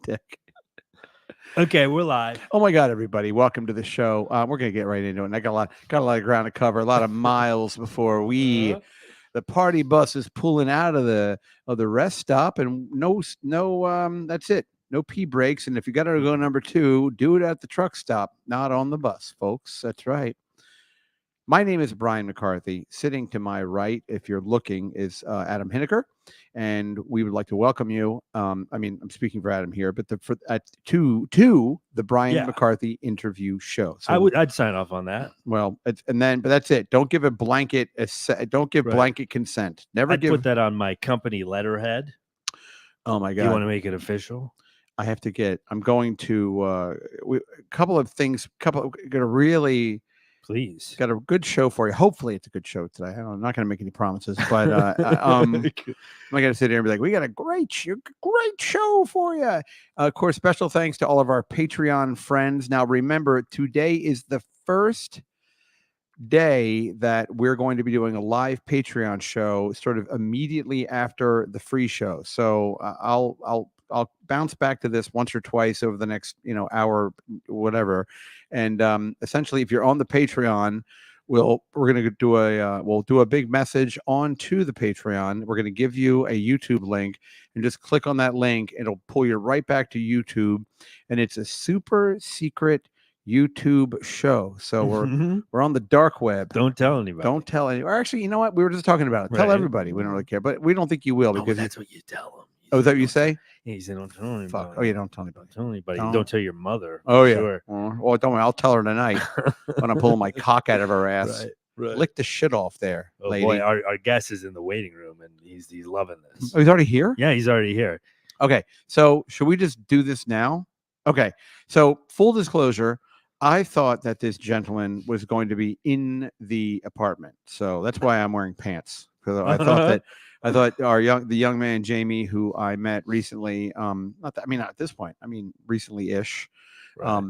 Dick. Okay, we're live. Oh my God, everybody! Welcome to the show. We're gonna get right into it. And I got a lot of ground to cover, a lot of miles before the party bus is pulling out of the rest stop, and no, that's it. No pee breaks, and if you got to go number 2, do it at the truck stop, not on the bus, folks. That's right. My name is Brian McCarthy. Sitting to my right, if you're looking, is Adam Hineker, and we would like to welcome you. I'm speaking for Adam here, but to the Brian McCarthy interview show. So I'd sign off on that. Well, but that's it. Don't give a blanket. Don't give blanket consent. I'd put that on my company letterhead. Oh my God! Do you want to make it official? I have to get. I'm going to a couple of things. Going to really. Please. Got a good show for you. Hopefully, it's a good show today. I'm not going to make any promises, but I'm not going to sit here and be like, "We got a great show for you." Of course, special thanks to all of our Patreon friends. Now, remember, today is the first day that we're going to be doing a live Patreon show, sort of immediately after the free show. So I'll bounce back to this once or twice over the next, hour, whatever. And essentially, if you're on the Patreon, we're going to do we'll do a big message onto the Patreon. We're going to give you a YouTube link, and just click on that link. It'll pull you right back to YouTube, and it's a super secret YouTube show. So we're on the dark web. Don't tell anybody. Don't tell anyone. Or actually, you know what? We were just talking about it. Tell everybody. We don't really care, but we don't think you will, because that's what you tell them. Oh, is that what you say? Yeah, he said, don't tell anybody. Fuck. Oh, yeah, don't tell anybody. Don't tell anybody. Don't tell your mother. Oh, yeah. Sure. Well, don't worry. I'll tell her tonight when I'm pulling my cock out of her ass. Right. Lick the shit off there, lady. Boy, our guest is in the waiting room, and he's loving this. Oh, he's already here? Yeah, he's already here. Okay, so should we just do this now? Okay, so full disclosure, I thought that this gentleman was going to be in the apartment, so that's why I'm wearing pants, because I thought the young man Jamie, who I met recently, not at this point, recently-ish. Right.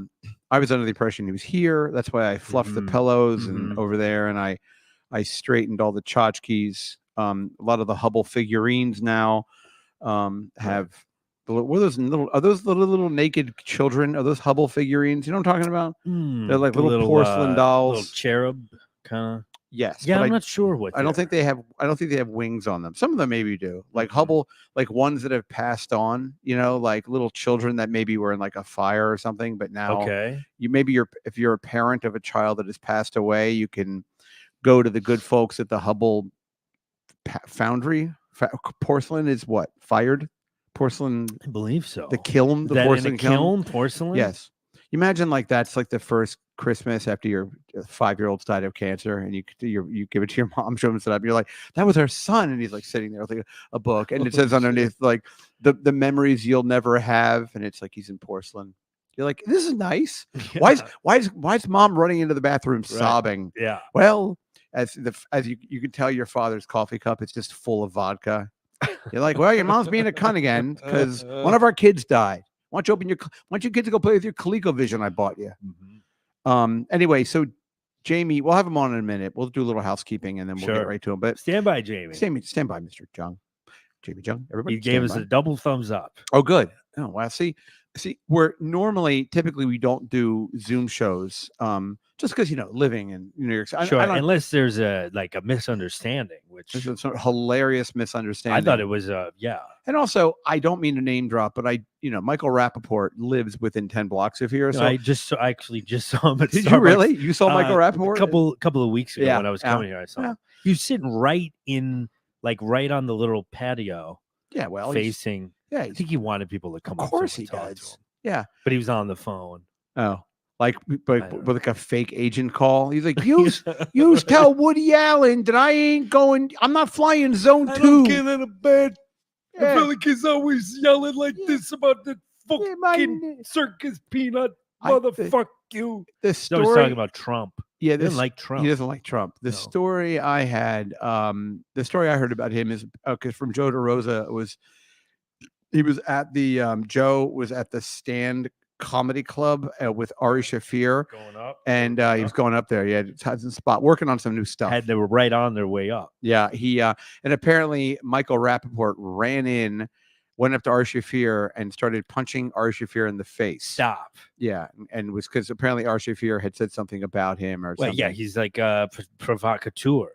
I was under the impression he was here. That's why I fluffed the pillows and over there, and I straightened all the tchotchkes. A lot of the Hubble figurines now have. What are those little naked children? Are those Hubble figurines? You know what I'm talking about? They're like little porcelain dolls, little cherub kind of. Yes. Yeah, I'm not sure what. I don't think they have wings on them. Some of them maybe do. Like Hubble, like ones that have passed on. Like little children that maybe were in like a fire or something. But now, if you're a parent of a child that has passed away, you can go to the good folks at the Hubble foundry. Porcelain is what? Fired porcelain? I believe so. The kiln, the porcelain kiln. Porcelain? Yes. You imagine like that's like the first Christmas after your 5-year-old's died of cancer, and you give it to your mom, show him set up. You're like, that was our son, and he's like sitting there with like a book, and it says underneath like the memories you'll never have, and it's like he's in porcelain. You're like, this is nice. Yeah. Why is mom running into the bathroom sobbing? Yeah. Well, as you can tell, your father's coffee cup is just full of vodka. You're like, well, your mom's being a cunt again because one of our kids died. Why don't you kids go play with your ColecoVision I bought you? Anyway, so Jamie, we'll have him on in a minute. We'll do a little housekeeping and then we'll get right to him. But stand by, Jamie. Stand by, Mr. Jung. Jamie Jung. Everybody. He gave us a double thumbs up. Oh, good. Oh, well, see, typically we don't do Zoom shows. Just because living in New York City. Sure, unless there's a misunderstanding, which is a hilarious misunderstanding. I thought it was And also, I don't mean to name drop, but Michael Rappaport lives within 10 blocks of here. So I actually just saw him at Did Starbucks. You really? You saw Michael Rappaport? A couple of weeks ago when I was coming here, I saw him. He was sitting right on the little patio. Yeah, well, facing. I think he wanted people to come. Of course he does. Yeah, but he was on the phone. Oh. But with like a fake agent call. He's like, you tell Woody Allen that I'm not flying zone 2. I don't get out of bed. I feel like he's always yelling like this about the fucking circus peanut. Motherfuck you. The story, he's talking about Trump. Yeah, he doesn't like Trump. He doesn't like Trump. The story I had, the story I heard about him is because from Joe DeRosa he was at the Joe was at the Stand Comedy Club with Ari Shaffir and he was going up there. He had a spot working on some new stuff. They were right on their way up. Yeah, he and apparently Michael Rappaport ran in went up to Ari Shaffir and started punching Ari Shaffir in the face. Stop. Yeah, and it was because apparently Ari Shaffir had said something about him or Well, something. yeah, he's like a provocateur.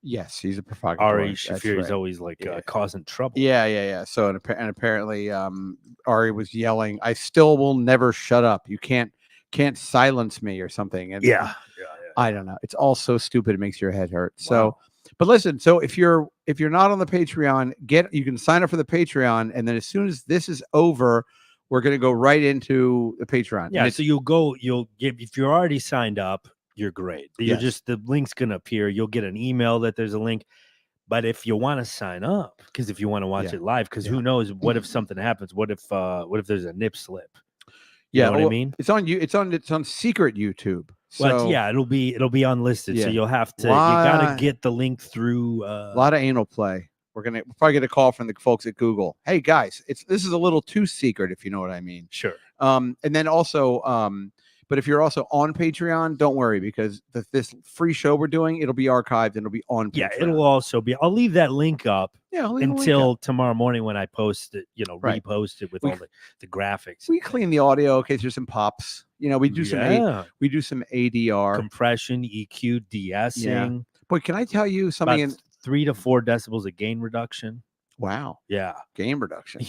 Yes, he's a provocateur. Ari Shaffir is always like causing trouble. Yeah. So and apparently, Ari was yelling, "I still will never shut up. You can't silence me," or something. And Yeah. I don't know. It's all so stupid. It makes your head hurt. So, but listen. So if you're not on the Patreon, you can sign up for the Patreon, and then as soon as this is over, we're going to go right into the Patreon. Yeah. So you'll give, if you're already signed up, you're great. The link's going to appear. You'll get an email that there's a link. But if you want to sign up, because if you want to watch it live, because who knows, what if something happens? What if there's a nip slip? You know what I mean? It's on secret YouTube. So it'll be unlisted. So you'll have to, you got to get the link through. A lot of anal play. We'll probably get a call from the folks at Google. Hey guys, this is a little too secret, if you know what I mean. Sure. And then also, but if you're also on Patreon, don't worry, because this free show we're doing, it'll be archived and it'll be on Patreon. Yeah, it'll also be. I'll leave that link up. Yeah, until tomorrow morning when I post it. Repost it with all the graphics. We clean the audio in case there's some pops. We do some ADR, compression, EQ, de-essing. Yeah. Boy, can I tell you something? About 3 to 4 decibels of gain reduction. Wow. Yeah. Gain reduction.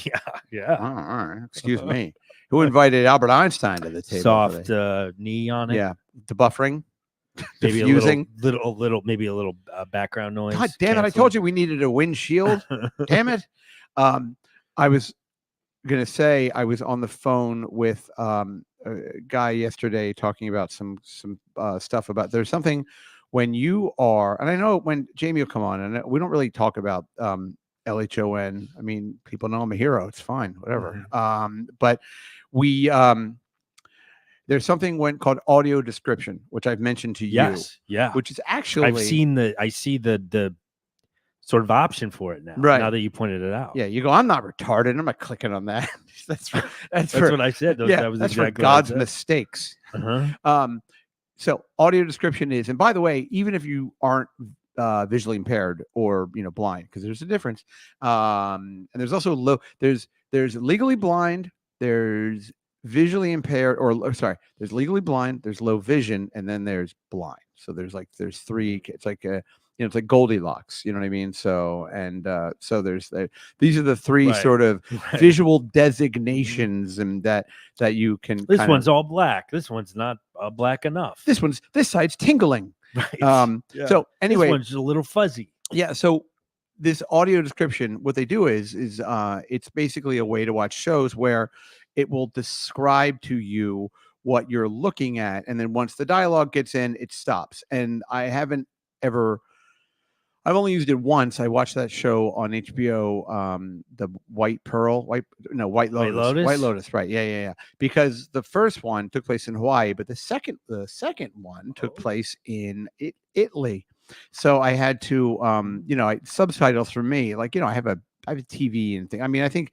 Yeah. Oh, all right. Excuse me. Who invited Albert Einstein to the table? Soft knee on it. Yeah. The buffering. Maybe diffusing. maybe a little background noise. God damn it. I told you we needed a windshield. Damn it. I was going to say I was on the phone with a guy yesterday talking about some stuff about there's something when you are, and I know when Jamie will come on, and we don't really talk about LHON. I mean, people know I'm a hero. It's fine, whatever. Mm-hmm. But we there's something called audio description, which I've mentioned to you. Yes, yeah. Which is actually I see the sort of option for it now. Right. Now that you pointed it out. Yeah, you go, I'm not retarded. I'm not clicking on that. that's what I said. That's for God's mistakes. So audio description is, and by the way, even if you aren't visually impaired or blind, because there's a difference. And there's also there's legally blind, there's visually impaired, there's legally blind, there's low vision, and then there's blind. So there's three. It's like it's like Goldilocks. You know what I mean? So so these are the three sort of visual designations, and that you can. This one's all black. This one's not black enough. This side's tingling. Right. So anyway, this one's a little fuzzy. Yeah. So this audio description, what they do is it's basically a way to watch shows where it will describe to you what you're looking at, and then once the dialogue gets in, it stops. And I've only used it once. I watched that show on HBO, the White Lotus. White Lotus, right? Yeah. Because the first one took place in Hawaii, but the second one took place in Italy. So I had to, subtitles for me. Like, I have a TV and thing. I mean, I think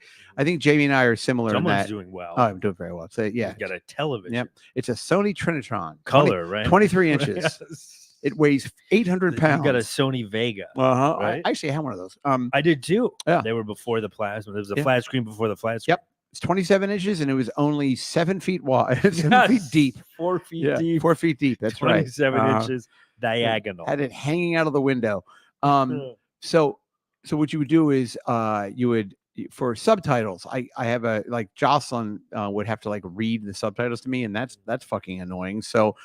Jamie and I are similar. Someone's in that. Doing well. Oh, I'm doing very well. So yeah, you got a television. Yep, it's a Sony Trinitron, color, right? 23 inches. Yes. It weighs 800 pounds. You got a Sony Vega. Right? I actually had one of those. I did too. Yeah. They were before the plasma. There was a flat screen before the flat screen. Yep. It's 27 inches and it was only 7 feet wide. 7 feet deep. 4 feet deep. 4 feet deep. That's 27 inches diagonal. Had it hanging out of the window. So what you would do is you would, for subtitles, I have Jocelyn would have to read the subtitles to me, and that's fucking annoying. So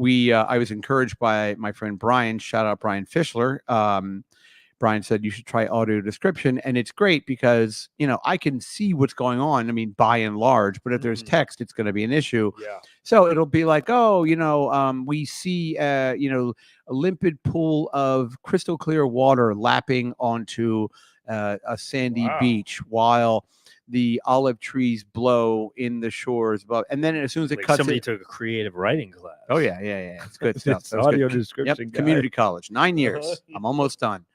I was encouraged by my friend Brian. Shout out Brian Fischler. Brian said you should try audio description, and it's great because I can see what's going on. I mean, by and large, but if there's text, it's going to be an issue. Yeah. So it'll be like, we see a limpid pool of crystal clear water lapping onto a sandy beach while the olive trees blow in the shores above. And then as soon as it cuts, somebody took a creative writing class. Oh yeah, it's good stuff. It's audio description. Yep, community college, 9 years. I'm almost done.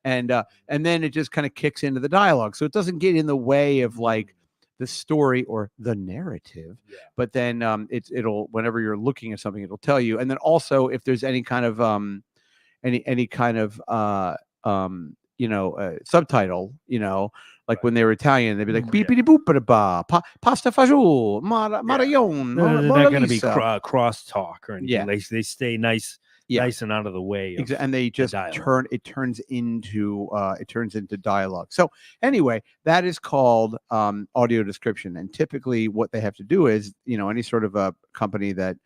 And then it just kind of kicks into the dialogue, so it doesn't get in the way of the story or the narrative. Yeah. But then it'll whenever you're looking at something, it'll tell you. And then also if there's any kind of subtitle, Like when they were Italian, they'd be like beepity boop ba pasta fagioli, marion. They're not going to be cross talk or anything. Yeah. They stay nice and out of the way. And they just turns into dialogue. So anyway, that is called audio description. And typically what they have to do is, any sort of a company that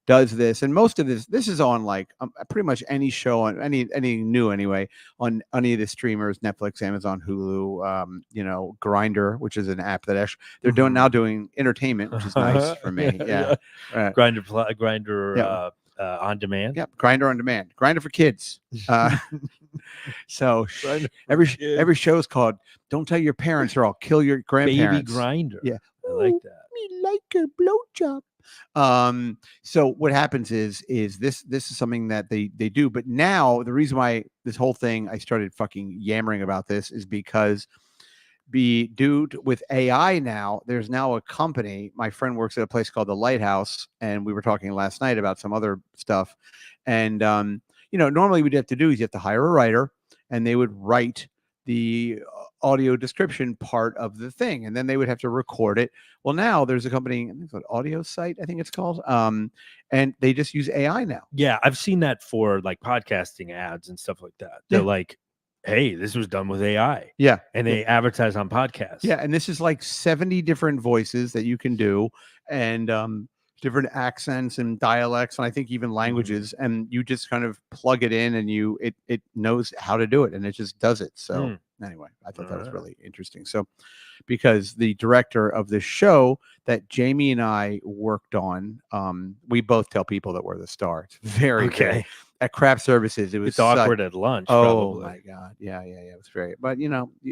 does this, and most of this is on like pretty much any show on any new anyway on any of the streamers, Netflix, Amazon, Hulu, Grindr, which is an app that actually they're now doing entertainment, which is nice for me. Yeah. Grindr on demand. Yep, Grindr on demand. Grindr for kids. So every show is called "Don't Tell Your Parents or I'll Kill Your Grandparents." Baby Grindr. Yeah, I like that. Me like a blowjob. So what happens is this is something that they do, but now the reason why this whole thing I started fucking yammering about this is because with AI now, there's now a company. My friend works at a place called the Lighthouse, and we were talking last night about some other stuff. And normally what you have to do is you have to hire a writer, and they would write the audio description part of the thing, and then they would have to record it. Well, now there's a company, I think it's called Audio Site, I think it's called, and they just use AI now. Yeah, I've seen that for like podcasting ads and stuff like that. They're like, hey, this was done with AI. Yeah. And they advertise on podcasts. Yeah. And this is like 70 different voices that you can do, and different accents and dialects, and I think even languages. And you just kind of plug it in, and it knows how to do it, and it just does it. So anyway, I thought that was really interesting. So because the director of the show that Jamie and I worked on, we both tell people that we're the star. It's very good. At Craft Services, it's awkward at lunch. Oh my God. Yeah. It was very, but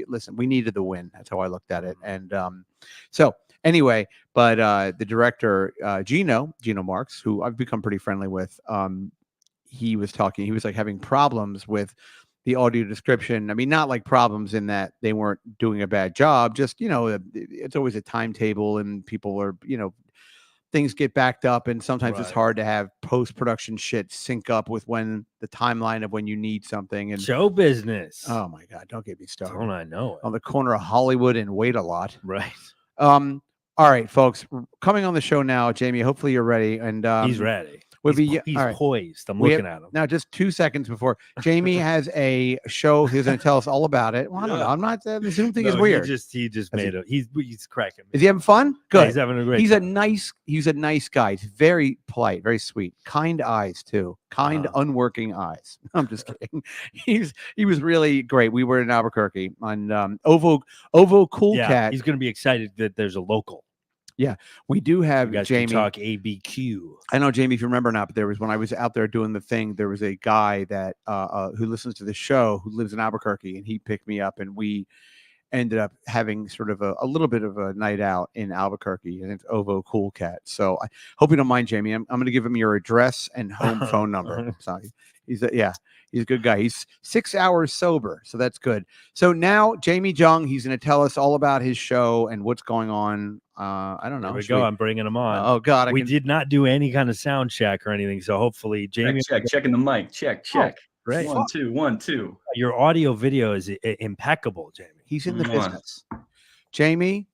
listen, we needed the win. That's how I looked at it. And so anyway, but the director, Gino Marks, who I've become pretty friendly with, he was like having problems with the audio description. I mean, not like problems in that they weren't doing a bad job, just, it's always a timetable, and people are, things get backed up, and sometimes it's hard to have post-production shit sync up with when the timeline of when you need something. And show business. Oh my God, don't get me started. Don't I know it? On the corner of Hollywood and Wait a Lot. Right. All right, folks, coming on the show now, Jamie, hopefully you're ready. And he's ready. He's right. Poised. I'm looking at him. Now, just 2 seconds before, Jamie has a show. He's going to tell us all about it. Well, I don't know. I'm not. The Zoom thing is weird. He just made it. He's cracking. Is he having fun? Good. Yeah, he's having a great time. He's a nice guy. He's very polite, very sweet, kind eyes too. Kind, unworking eyes. I'm just kidding. He was really great. We were in Albuquerque on Ovo Cool Cat. He's going to be excited that there's a local. Yeah, we do have Jamie. Talk ABQ. I know, Jamie, if you remember now, but there was, when I was out there doing the thing, there was a guy that who listens to the show who lives in Albuquerque, and he picked me up, and we ended up having sort of a little bit of a night out in Albuquerque, and it's Ovo Cool Cat. So I hope you don't mind, Jamie. I'm going to give him your address and home phone number. So he's a good guy. He's 6 hours sober, so that's good. So now Jamie Jung, he's going to tell us all about his show and what's going on. I don't know. Here we go. I'm bringing him on. Oh God, we did not do any kind of sound check or anything, so hopefully Jamie checking the mic. Check. Right. 1 2. Your audio video is impeccable, Jamie. He's in the business. Jamie,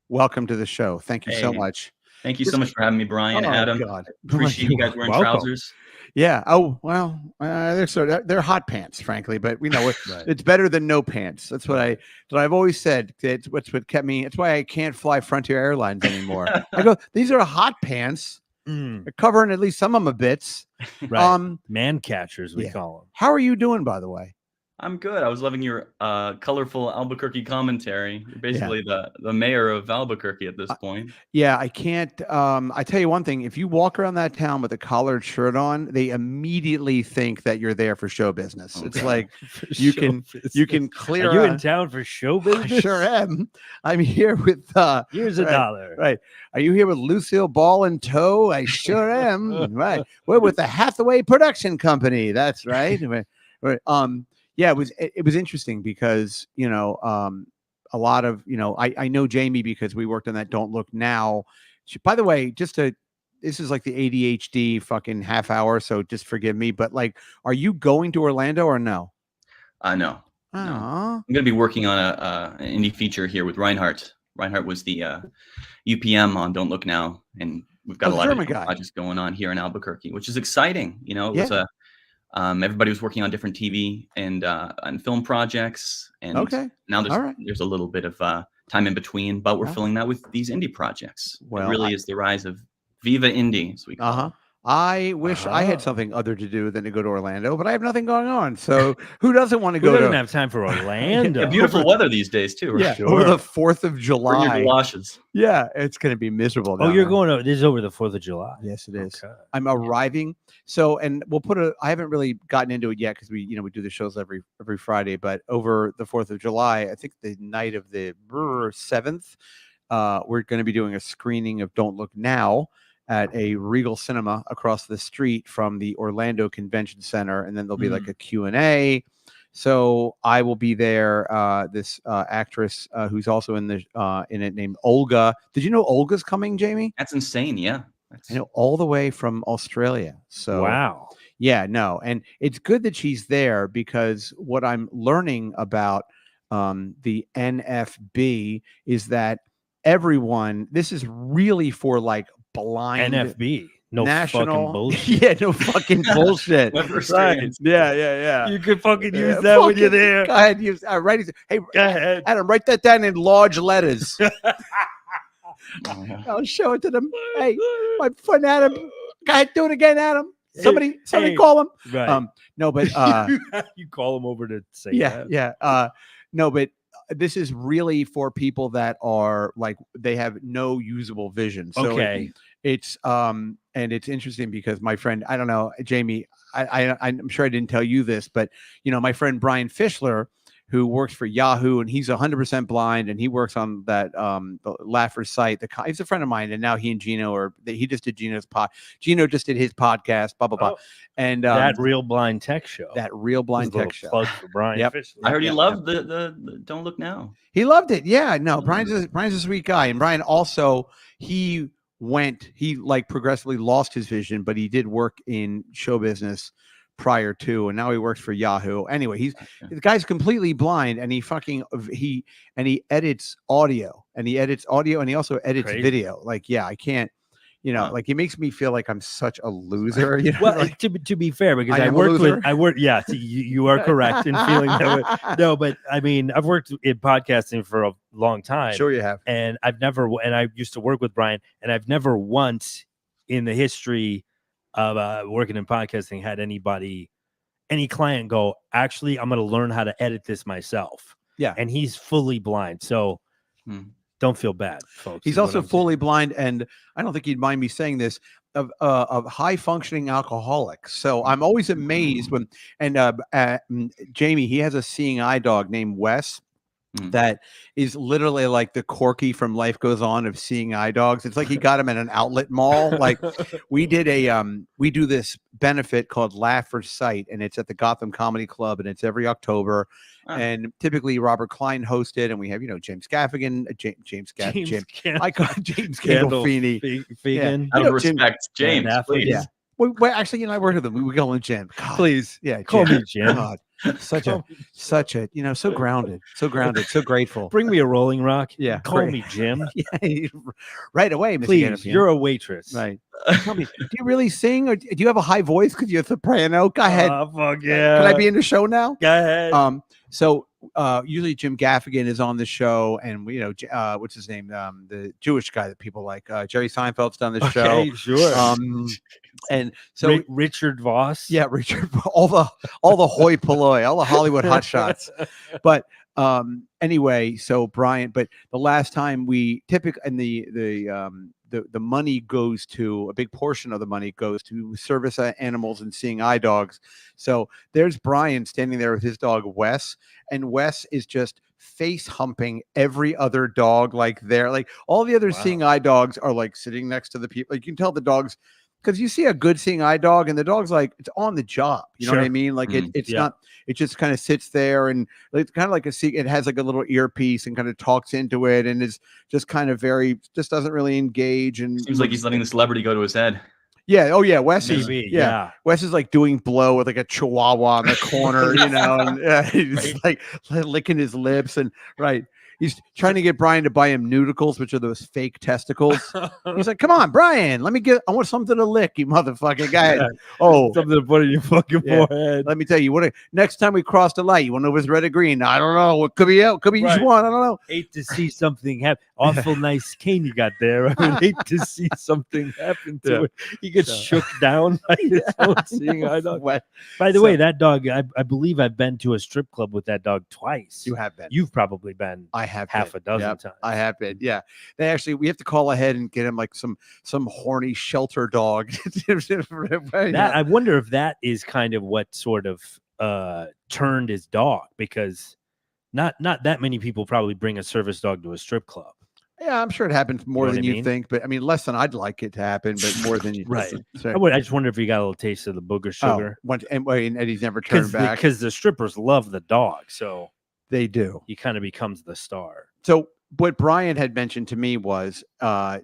welcome to the show. Thank you so much. Thank you so much for having me, Brian. Adam. God. Appreciate you guys wearing trousers. Yeah. Oh well, they're hot pants, frankly, but we know it's better than no pants. That's what I've always said. It's what kept me. It's why I can't fly Frontier Airlines anymore. I go, these are hot pants. They're covering at least some of my bits. Right. Man catchers, we call them. How are you doing, by the way? I'm good. I was loving your colorful Albuquerque commentary. You're basically the mayor of Albuquerque at this point. Yeah, I can't. I tell you one thing. If you walk around that town with a collared shirt on, they immediately think that you're there for show business. Okay. It's like you can clear. Are you in town for show business? I sure am. I'm here with. Here's $1. Right. Are you here with Lucille Ball in tow? I sure am. Right. We're with the Hathaway Production Company. That's right. Right. Yeah, it was interesting because, a lot of, I know Jamie because we worked on that Don't Look Now. By the way, this is like the ADHD fucking half hour, so just forgive me. But like, are you going to Orlando or no? No. No. Aw. I'm going to be working on an indie feature here with Reinhardt. Reinhardt was the UPM on Don't Look Now, and we've got a lot of different projects going on here in Albuquerque, which is exciting. You know, it was everybody was working on different TV and film projects, and now there's a little bit of time in between, but we're filling that with these indie projects. Well, it really is the rise of Viva Indie, as we call it. I wish I had something other to do than to go to Orlando, but I have nothing going on. So who doesn't want to go? Who doesn't have time for Orlando? Beautiful weather these days too. Right? Yeah, over the 4th of July. Bring your galoshes. Yeah, it's going to be miserable. Oh, you're going over. This is over the 4th of July. Yes, it is. Okay. I'm arriving. So, and we'll put I haven't really gotten into it yet because we do the shows every Friday. But over the 4th of July, I think the night of the 7th, we're going to be doing a screening of Don't Look Now at a Regal Cinema across the street from the Orlando Convention Center, and then there'll be like a Q&A. So I will be there. This actress who's also in it named Olga. Did you know Olga's coming, Jamie? That's insane. Yeah, all the way from Australia. So wow. Yeah, no, and it's good that she's there because what I'm learning about the NFB is that this is really for like blind NFB. No national fucking bullshit. Yeah, no fucking bullshit. Right. Yeah. You could fucking use that when you're there. Go ahead, use write it. Hey, go ahead. Adam, write that down in large letters. I'll show it to them. Hey, my friend Adam. Go ahead, do it again, Adam. Somebody call him. Right. No, but you call him over to say that. Yeah. No, but this is really for people that are like they have no usable vision. So it's and it's interesting because my friend, I don't know, Jamie, I'm sure I didn't tell you this, but my friend Brian Fischler, who works for Yahoo, and he's 100% blind, and he works on that the Laffer site. He's a friend of mine, and now he and Gino he just did Gino's Gino just did his podcast, blah blah blah, and that Real Blind Tech Show. That Real Blind Tech Show. Plug for Brian. Fischler. I heard he loved the Don't Look Now. He loved it. Yeah, no, Brian's a sweet guy, and Brian also he like progressively lost his vision, but he did work in show business prior to, and now he works for Yahoo. Anyway, the guy's completely blind, and he edits audio, and he also edits video. Like, yeah, I can't, like it makes me feel like I'm such a loser. Well, like, to be fair, because yeah, you are correct in feeling that way. No, but I mean, I've worked in podcasting for a long time. Sure you have. And I used to work with Brian, and I've never once in the history of working in podcasting had any client go, actually, I'm going to learn how to edit this myself. Yeah. And he's fully blind. So don't feel bad, folks. He's also fully blind. And I don't think you'd mind me saying this, of high functioning alcoholics. So I'm always amazed when, Jamie, he has a seeing eye dog named Wes. That is literally like the Corky from Life Goes On of seeing eye dogs. It's like he got him at an outlet mall. Like we did we do this benefit called Laugh for Sight, and it's at the Gotham Comedy Club, and it's every October. And typically Robert Klein hosted, and we have James Gaffigan, James Gandolfini. Out of respect, James, please. Yeah. Well, actually, I work with him. We call him Jim. God. Please, call me Jim. God. Such a so grounded, so grateful. Bring me a Rolling Rock. Yeah, call me Jim. Right away, Mr. Please. Gandolfini. You're a waitress. Right. Tell me, do you really sing, or do you have a high voice because you're a soprano? Go ahead. Oh, fuck yeah. Can I be in the show now? Go ahead. So usually Jim Gaffigan is on the show, and what's his name? The Jewish guy that people like. Jerry Seinfeld's done the show. Sure. And so Richard Voss. Yeah, Richard. All the hoi polloi, all the Hollywood hotshots. But anyway, so Brian. But the last time we typically, and the money goes to, a big portion of the money goes to service animals and seeing eye dogs. So there's Brian standing there with his dog Wes, and Wes is just face humping every other dog. Like all the other seeing eye dogs are like sitting next to the people. You can tell the dogs, because you see a good seeing eye dog, and the dog's like, it's on the job. You know what I mean? Like it's not, it just kind of sits there, and it's kind of like it has like a little earpiece and kind of talks into it, and is just kind of just doesn't really engage. And seems like he's letting the celebrity go to his head. Yeah. Oh, yeah. Wes is Maybe, yeah. yeah. Wes is like doing blow with like a chihuahua in the corner, you know, and he's like licking his lips and right. He's trying to get Brian to buy him nudicles, which are those fake testicles. He's like, "Come on, Brian, I want something to lick, you motherfucking guy." Yeah. Oh, Something to put in your fucking Yeah. forehead. let me tell you, next time we cross the light, you want to know if it's red or green? I don't know. It could be out. Could be each Right. one. I don't know. Hate to see something happen. Awful nice cane you got there. I would hate to see something happen to it. He gets shook down by his own seeing eye dog. By the way, that dog, I believe I've been to a strip club with that dog twice. You have been. You've probably been. I have half a dozen times. I have been. Yeah. We have to call ahead and get him like some horny shelter dog. I wonder if that is kind of what sort of turned his dog, because not that many people probably bring a service dog to a strip club. Yeah, I'm sure it happens more than you think, but I mean, less than I'd like it to happen, but more than you. Right. So, I just wonder if he got a little taste of the booger sugar. And he's never turned back because the strippers love the dog, so they do. He kind of becomes the star. So what Brian had mentioned to me was,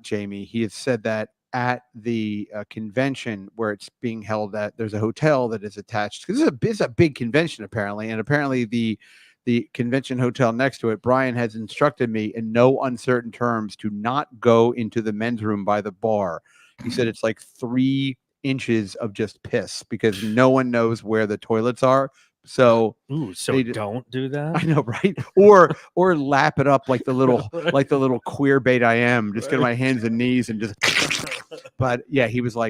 Jamie, he had said that at the convention where it's being held at, there's a hotel that is attached, because it's a big convention apparently, and apparently the convention hotel next to it, Brian has instructed me in no uncertain terms to not go into the men's room by the bar. He said it's like 3 inches of just piss because no one knows where the toilets are. So, don't do that. I know, right? Or lap it up like the little queer bait I am. Just get on my hands and knees and just. But yeah,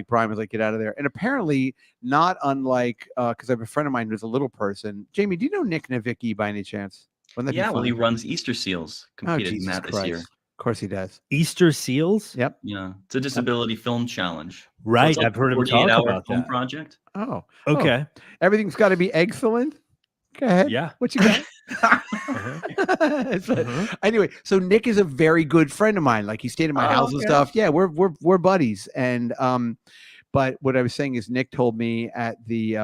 Brian was like, get out of there. And apparently, not unlike because I have a friend of mine who's a little person. Jamie, do you know Nick Nowicki by any chance? Yeah, well, he runs Easter Seals. Competed in that this year. Of course he does. Easter Seals? Yep. Yeah, it's a disability film challenge. Right, So like I've heard him talk about film that project. Oh, okay. Everything's got to be excellent. Go ahead. Yeah. What you got? Anyway, so Nick is a very good friend of mine. Like he stayed in my house and stuff. Yeah, we're buddies. And but what I was saying is Nick told me at the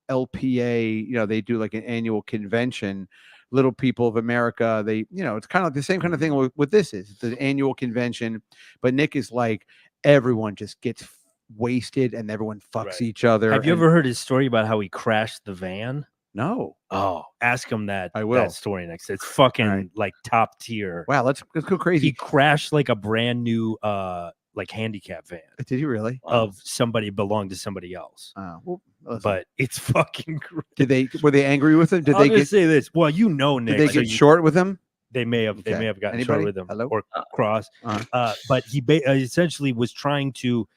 LPA, they do like an annual convention. Little People of America, it's kind of the same kind of thing with this is the annual convention, but Nick is like everyone just gets wasted and everyone fucks each other. Have you ever heard his story about how he crashed the van? No. Oh, ask him that. I will. That story next. It's fucking like top tier. Wow, let's go crazy. He crashed like a brand new like handicap van. Did he really? Of somebody belonged to somebody else. Well, but it's fucking great. Were they angry with him? Did say this? Well, Nick. Did they get short with him? They may have gotten short with him or cross. But he essentially was trying to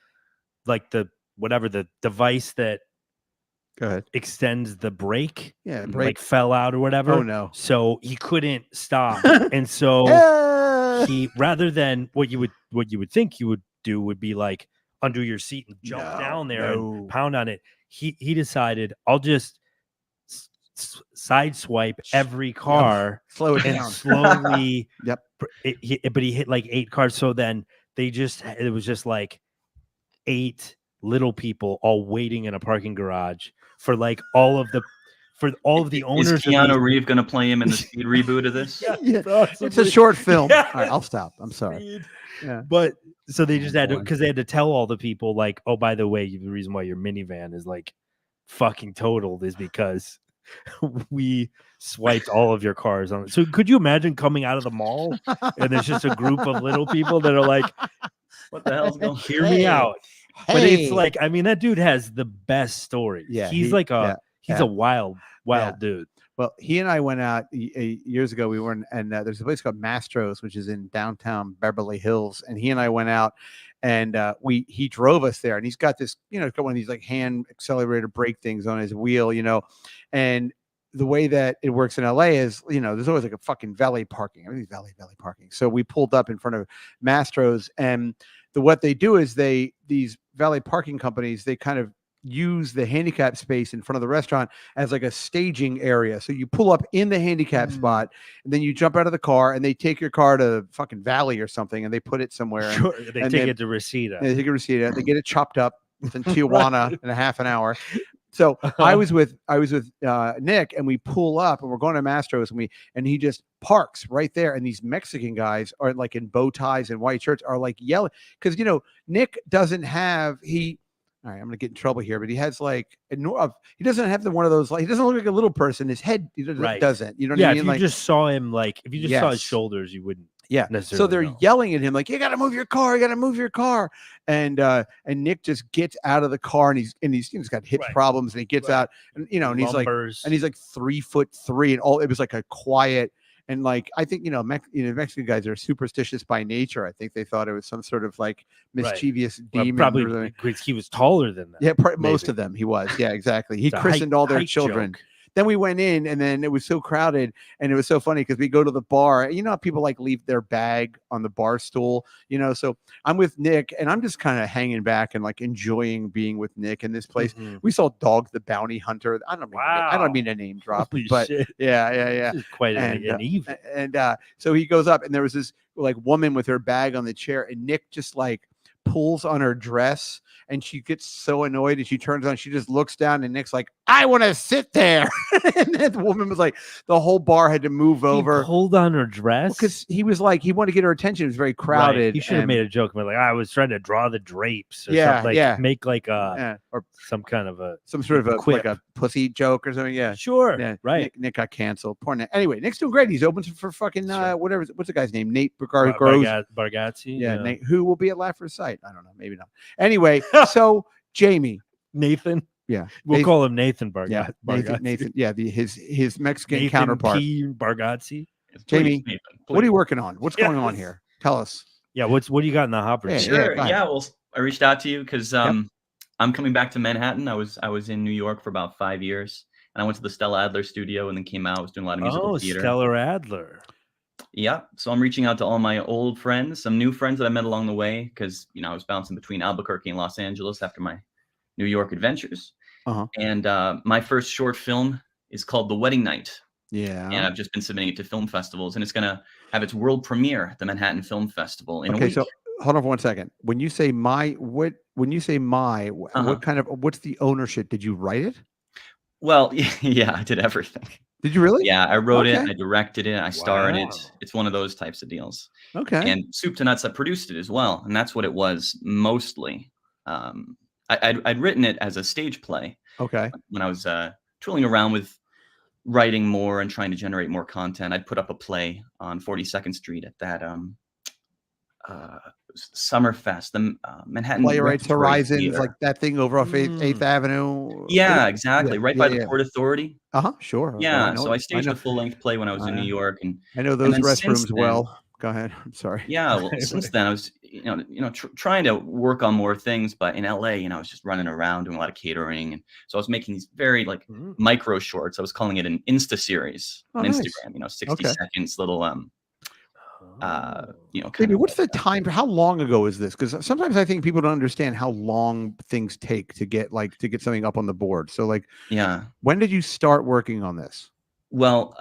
like the device that extends the brake. Yeah, like fell out or whatever. Oh no. So he couldn't stop. And so he, rather than what you would think you would do would be like undo your seat and jump down there and pound on it. He decided I'll just sideswipe every car, slow it and down slowly. Yep. But he hit like 8 cars. So then it was just like 8 little people all waiting in a parking garage for like all of the owners. Is Keanu Reeves going to play him in the Speed reboot of this? Yeah. It's a short film. Yeah. All right, I'll stop. I'm sorry. Yeah. But so they just had to, because they had to tell all the people like, oh, by the way, the reason why your minivan is like fucking totaled is because we swiped all of your cars on it. So could you imagine coming out of the mall and there's just a group of little people that are like, what the hell's going on? Hear me out. Hey. But it's like, I mean, that dude has the best stories. Yeah, he's a wild dude. Well, he and I went out years ago. We were and there's a place called Mastro's, which is in downtown Beverly Hills. And he and I went out, and he drove us there. And he's got this, got one of these like hand accelerator brake things on his wheel, and the way that it works in LA is, there's always like a fucking valet parking. Everything's valet parking. So we pulled up in front of Mastro's, and what they do is these valet parking companies, they kind of use the handicap space in front of the restaurant as like a staging area. So you pull up in the handicap spot, and then you jump out of the car, and they take your car to fucking Valley or something, and they put it somewhere. Sure, they take it to Reseda. They take a Reseda. They get it chopped up. It's in Tijuana in a half an hour. So I was with Nick, and we pull up, and we're going to Mastro's, and he just parks right there, and these Mexican guys are like in bow ties and white shirts are like yelling because Nick doesn't have all right, I'm gonna get in trouble here, but he has like he doesn't have one of those, like, he doesn't look like a little person. His head doesn't. You know what I mean? If you just saw him, like if you just saw his shoulders, you wouldn't. Yeah. So they're yelling at him like, "You got to move your car! You got to move your car!" And Nick just gets out of the car, and he's got hip problems, and he gets out, and and he's like 3'3", and it was like a quiet. And like, I think, Mexican guys are superstitious by nature. I think they thought it was some sort of like mischievous demon. Probably because he was taller than them. Yeah, most of them he was. Yeah, exactly. He christened all their children. Joke. Then we went in, and then it was so crowded, and it was so funny because we go to the bar. You know how people like leave their bag on the bar stool, So I'm with Nick, and I'm just kind of hanging back and like enjoying being with Nick in this place. Mm-hmm. We saw Dog the Bounty Hunter. I don't mean to name drop, Holy but shit. Yeah. This is quite an evil. And so he goes up, and there was this like woman with her bag on the chair, and Nick just like pulls on her dress, and she gets so annoyed, and she turns on, she just looks down, and Nick's like, "I want to sit there." And then the woman was like, the whole bar had to move over. Pulled on her dress because he was like, he wanted to get her attention. It was very crowded. Right. He should have made a joke about like, I was trying to draw the drapes or something, like make like or some kind of some sort of a like a pussy joke or something. Yeah, sure. Yeah. Right. Nick got canceled. Poor Nick. Anyway, Nick's doing great. He's open for fucking whatever. What's the guy's name? Nate Bargatze. Yeah, Nate, who will be at Laugh First Sight. I don't know. Maybe not. Anyway, so Jamie. Nathan. Yeah. We'll call him Nathan Bargatze. Yeah, Nathan. Yeah, his Mexican Nathan counterpart. P. Bargatze. Jamie, what are you working on? What's going on here? Tell us. Yeah, what do you got in the hopper? Sure. Yeah, well, I reached out to you because I'm coming back to Manhattan. I was in New York for about 5 years, and I went to the Stella Adler studio and then came out. I was doing a lot of musical theater. Stella Adler. Yeah, so I'm reaching out to all my old friends, some new friends that I met along the way, because I was bouncing between Albuquerque and Los Angeles after my New York adventures. And my first short film is called The Wedding Night. Yeah, and I've just been submitting it to film festivals, and it's gonna have its world premiere at the Manhattan Film Festival in a week. So hold on for 1 second. When you say what kind of, what's the ownership? Did you write it? Well, yeah, I did everything. Did you really? Yeah, I wrote it, I directed it, I star in it. It's one of those types of deals. Okay. And Soup to Nuts, I produced it as well, and that's what it was mostly. I'd written it as a stage play. Okay. When I was tooling around with writing more and trying to generate more content, I'd put up a play on 42nd Street at that Summerfest, the Manhattan Playwrights Horizons, Theater. Like that thing over off 8th Avenue. Yeah, exactly. Right by the Port Authority. Sure. Yeah. So I staged a full-length play when I was in New York, and I know those restrooms well. Go ahead. I'm sorry. Yeah. Well, since then I was, trying to work on more things, but in LA, I was just running around doing a lot of catering, and so I was making these very micro shorts. I was calling it an Insta series on Instagram. 60 seconds, little Maybe what's the time? How long ago is this? Because sometimes I think people don't understand how long things take to get something up on the board. So when did you start working on this? Well,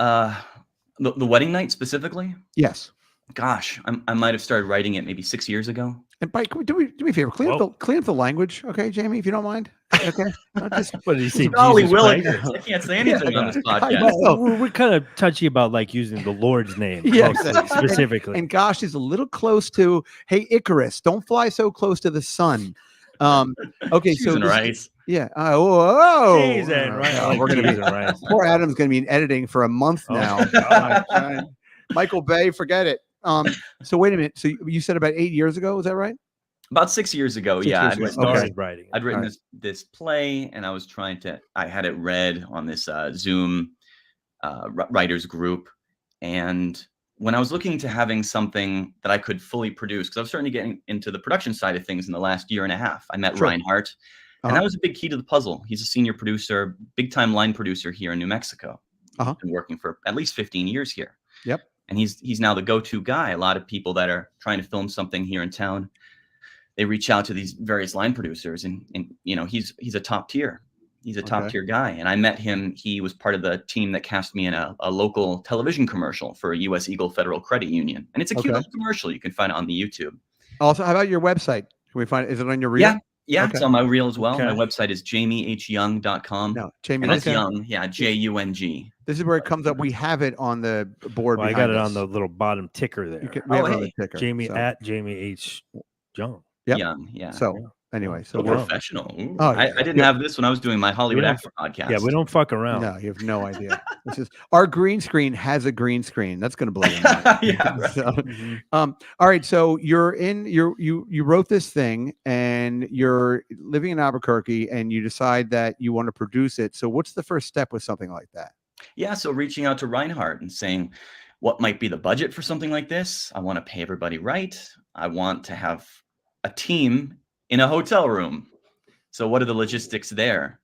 the Wedding Night specifically. Yes. Gosh, I might have started writing it maybe 6 years ago. And do me a favor, clean up the language, okay, Jamie, if you don't mind. Okay. What did he say? Golly Willikers. I can't say anything on this podcast. We're kind of touchy about like using the Lord's name specifically. And gosh is a little close to, hey, Icarus, don't fly so close to the sun. Okay, so rice. Yeah. We're gonna be rice. Poor Adam's gonna be in editing for a month now. Michael Bay, forget it. So wait a minute. So you said about 8 years ago, is that right? About 6 years ago, yeah. I'd written this play, and I had it read on this Zoom writers group. And when I was looking to having something that I could fully produce, because I was starting to get into the production side of things in the last year and a half, I met Reinhardt, and that was a big key to the puzzle. He's a senior producer, big time line producer here in New Mexico. He's been working for at least 15 years here. Yep. And he's now the go-to guy. A lot of people that are trying to film something here in town, they reach out to these various line producers, and he's a top tier. He's a top tier guy. And I met him. He was part of the team that cast me in a local television commercial for U.S. Eagle Federal Credit Union. And it's a cute little commercial. You can find it on the YouTube. Also, how about your website? Can we find it? Is it on your reel? Yeah, it's on my reel as well. My website is jamiehyoung.com. No, Jamie. And that's Young. Yeah, J-U-N-G. This is where it comes up. We have it on the board. Well, I got it on the little bottom ticker there. We have it on the ticker. Jamie at Jamie H. Young. Yep. Young, yeah. So Anyway, so professional. Ooh, oh, I didn't have this when I was doing my Hollywood After podcast. Yeah, we don't fuck around. No, you have no idea. This is our green screen has a green screen. That's going to blow your mind. Yeah. Right. So, all right. So you wrote this thing, and you're living in Albuquerque, and you decide that you want to produce it. So what's the first step with something like that? Yeah. So reaching out to Reinhardt and saying, what might be the budget for something like this? I want to pay everybody right. I want to have a team in a hotel room. So what are the logistics there?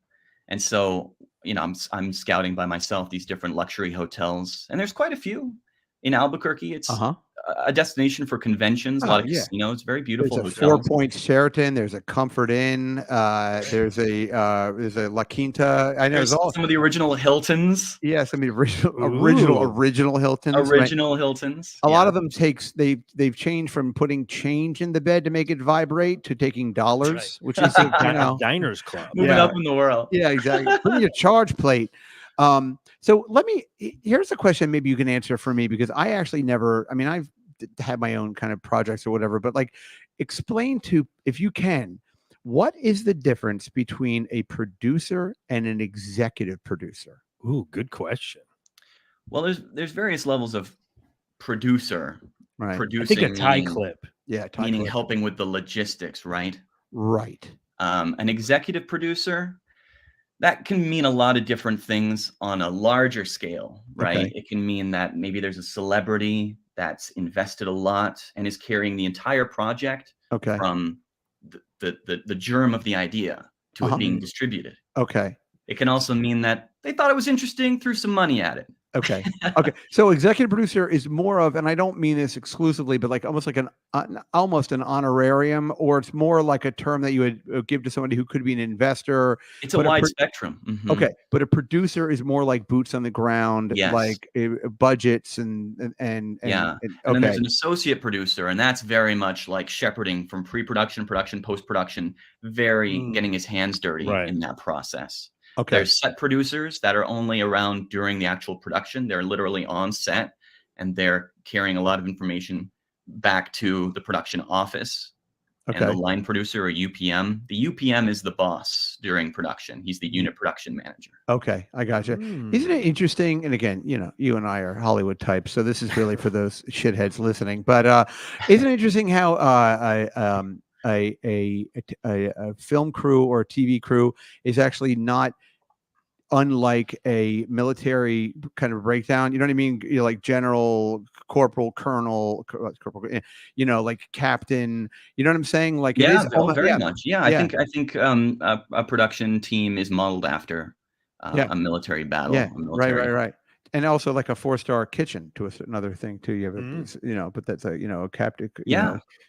And so, I'm scouting by myself these different luxury hotels, and there's quite a few in Albuquerque. It's a destination for conventions, a lot of casinos, very beautiful hotels. Four Points Sheraton. There's a Comfort Inn. There's a La Quinta. I know there's some of the original Hiltons. Yeah, some of the original Hiltons. Original Hiltons. A lot of them they've changed from putting change in the bed to make it vibrate to taking dollars, which is diners club. Moving up in the world. Yeah, exactly. Bring your charge plate. So here's a question maybe you can answer for me, because I actually I've had my own kind of projects or whatever, but like explain if you can, what is the difference between a producer and an executive producer? Ooh, good question. Well, there's various levels of producer. Right. Producing, I think a tie clip. Yeah, meaning helping with the logistics, right? Right. An executive producer, that can mean a lot of different things on a larger scale, right? Okay. It can mean that maybe there's a celebrity that's invested a lot and is carrying the entire project from the germ of the idea to it being distributed. Okay. It can also mean that they thought it was interesting, threw some money at it. Okay. So executive producer is more of, and I don't mean this exclusively, but like almost like almost an honorarium, or it's more like a term that you would give to somebody who could be an investor. It's a wide spectrum. Mm-hmm. Okay, but a producer is more like boots on the ground, like budgets and then there's an associate producer, and that's very much like shepherding from pre-production, production, post-production, getting his hands dirty in that process. Okay. There's set producers that are only around during the actual production. They're literally on set, and they're carrying a lot of information back to the production office. Okay. And the line producer, or UPM, the UPM is the boss during production. He's the unit production manager. Okay, I got you. Isn't it interesting? And again, you and I are Hollywood types, so this is really for those shitheads listening. But isn't it interesting how a film crew or a TV crew is actually not unlike a military kind of breakdown? You know what I mean? You're like general, corporal, colonel, like captain. You know what I'm saying? Like, it is very much. Yeah, I think a production team is modeled after a military battle. Yeah, right. And also like a 4-star kitchen to another thing too. You have but that's a captain.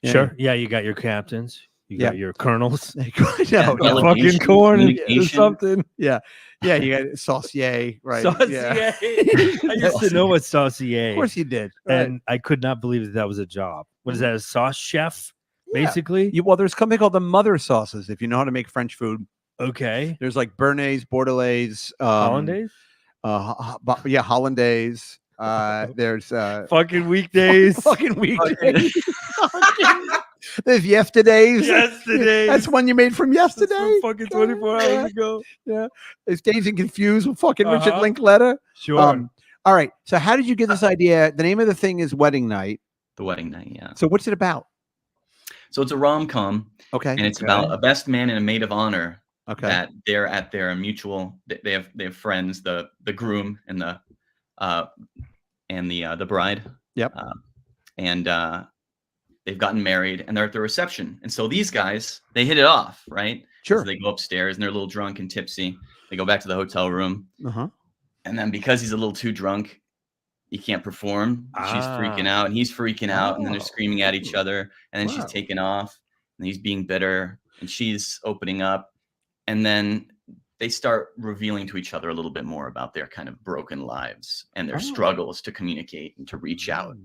Sure. Yeah, you got your captains. You got your colonels. Fucking corn or something. Yeah, you got saucier, right? Saucier. Yeah. I used to know what saucier. Of course you did. And I could not believe that was a job. What is that, a sauce chef, basically? There's a company called the Mother Sauces, if you know how to make French food. Okay. There's like Béarnaise, Bordelaise. Hollandaise? Hollandaise. There's fucking weekdays. Fucking weekdays. There's yesterdays. That's one you made from yesterday. From fucking 24 hours ago. Yeah. There's Dazed and Confused with fucking Richard Linklater. Sure. All right. So how did you get this idea? The name of the thing is Wedding Night. The Wedding Night, yeah. So what's it about? So it's a rom-com. Okay. And it's about a best man and a maid of honor. Okay. That they're at their mutual. They have friends, the groom and the bride. Yep. They've gotten married and they're at the reception. And so these guys, they hit it off, right? Sure. So they go upstairs and they're a little drunk and tipsy. They go back to the hotel room. And then because he's a little too drunk, he can't perform. She's freaking out and he's freaking out. And then they're screaming at each other. And then she's taking off and he's being bitter and she's opening up. And then they start revealing to each other a little bit more about their kind of broken lives and their struggles to communicate and to reach out.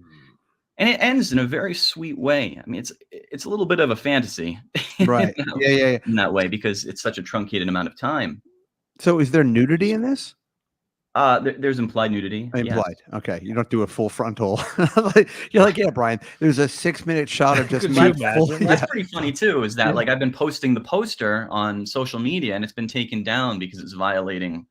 And it ends in a very sweet way. I mean, it's a little bit of a fantasy, right? In that way, because it's such a truncated amount of time. So, is there nudity in this? There's implied nudity. Implied. Yes. Okay. You don't do a full frontal. You're like, yeah, Brian, there's a 6-minute shot of just me. That's pretty funny too, is that like I've been posting the poster on social media and it's been taken down because it's violating.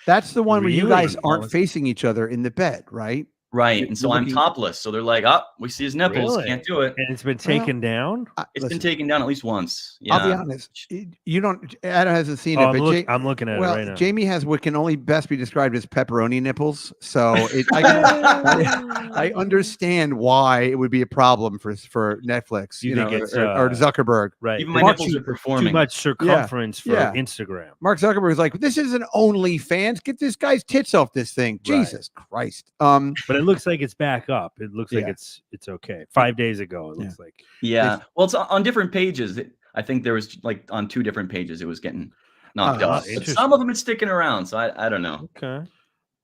That's the one where you guys aren't facing each other in the bed, right? Right. And so I'm topless. So they're like, oh, we see his nipples. Really? Can't do it. And it's been taken down? It's been taken down at least once. Yeah. I'll be honest. You don't, Adam hasn't seen it. But I'm looking at it right now. Jamie has what can only best be described as pepperoni nipples. So I understand why it would be a problem for Netflix, or Zuckerberg. Right. Even my nipples are performing. Too much circumference for Instagram. Mark Zuckerberg is like, this isn't OnlyFans. Get this guy's tits off this thing. Jesus Christ. But it looks like it's back up. It looks like it's okay. 5 days ago, it looks like. Yeah. Well, it's on different pages. I think there was like on 2 different pages it was getting knocked off. But some of them it's sticking around. So I don't know. Okay.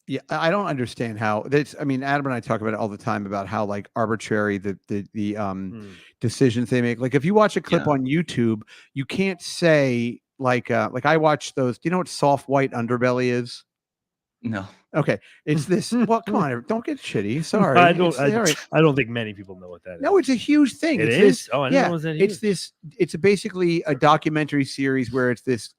Yeah, I don't understand how that's. I mean, Adam and I talk about it all the time about how like arbitrary the decisions they make. Like if you watch a clip on YouTube, you can't say like I watch those. Do you know what soft white underbelly is? No. Okay, it's this. Well, come on, don't get shitty. Sorry, I don't think many people know what that is. No, it's a huge thing. It is. This, oh, I didn't know it was that huge. It's this. It's basically a documentary series where it's this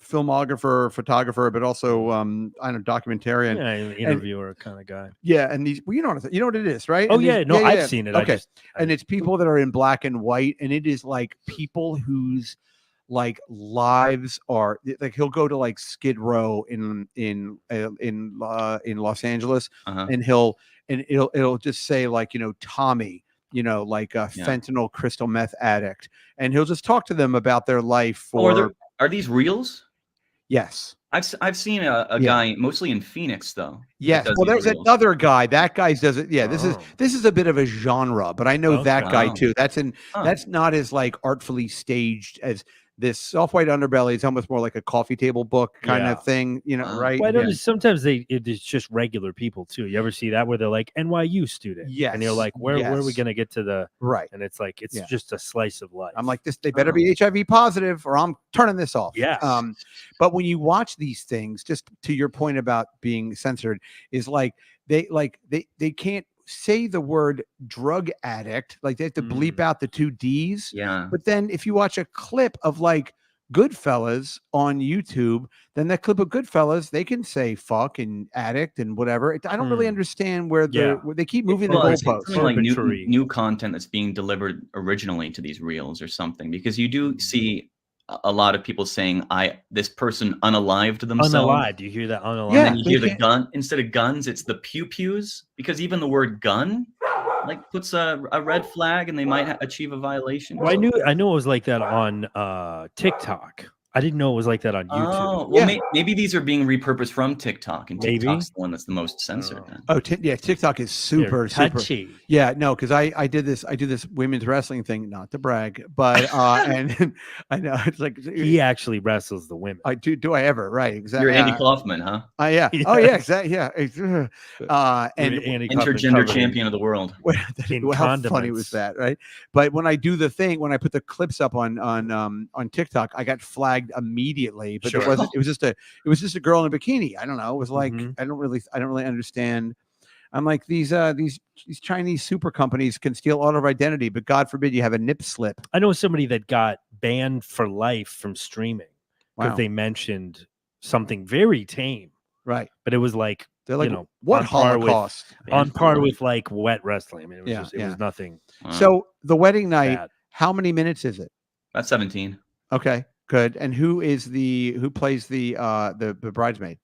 filmographer, photographer, but also I don't know, documentarian, interviewer kind of guy. Yeah, and these, well, you know what it is, right? Oh and I've seen it. Okay, and it's people that are in black and white, and it is like people whose like lives are like he'll go to like Skid Row in Los Angeles, and it'll just say like Tommy, like a fentanyl crystal meth addict, and he'll just talk to them about their life. Are these reels? Yes. I've seen a guy mostly in Phoenix though. Yes. Well, there's another guy. That guy does it. Yeah. This is a bit of a genre, but I know that guy too. That's not as like artfully staged as this soft white underbelly. Is almost more like a coffee table book kind of thing, right? Well, sometimes it's just regular people too. You ever see that where they're like NYU student? Yes. And you're like, where are we gonna get to the right? And it's like it's just a slice of life. I'm like, they better be HIV positive or I'm turning this off. Yeah. But when you watch these things, just to your point about being censored, is like they can't say the word drug addict, like they have to bleep out the 2 D's. Yeah. But then if you watch a clip of like Goodfellas on YouTube, then that clip of Goodfellas, they can say fuck and addict and whatever. I don't really understand where they keep moving the goalposts. Like new content that's being delivered originally to these reels or something, because you do see a lot of people saying this person unalived themselves. Unalived. You hear that unalived? Yeah, and then you hear the gun. Instead of guns, it's the pew-pews, because even the word gun like puts a red flag and they might achieve a violation. Well, I knew it was like that on TikTok. I didn't know it was like that on YouTube. Oh, well, maybe these are being repurposed from TikTok, and TikTok's the one that's the most censored. TikTok is super touchy. Yeah, no, because I do this women's wrestling thing, not to brag, but and I know it's like he actually wrestles the women. I do. Do I ever? Right, exactly. You're Andy Kaufman, huh? Yeah. Oh yeah, exactly. Yeah. And intergender champion of the world. How funny was that, right? But when I do the thing, when I put the clips up on TikTok, I got flagged immediately, but it wasn't. It was just a girl in a bikini. I don't know. It was like I don't really understand. I'm like these Chinese super companies can steal all of our identity, but God forbid you have a nip slip. I know somebody that got banned for life from streaming because they mentioned something very tame, right? But it was like they're like, what Holocaust? On par with like wet wrestling. I mean, it was was nothing. So the wedding night, how many minutes is it? That's 17. Okay. Good. And who plays the bridesmaid?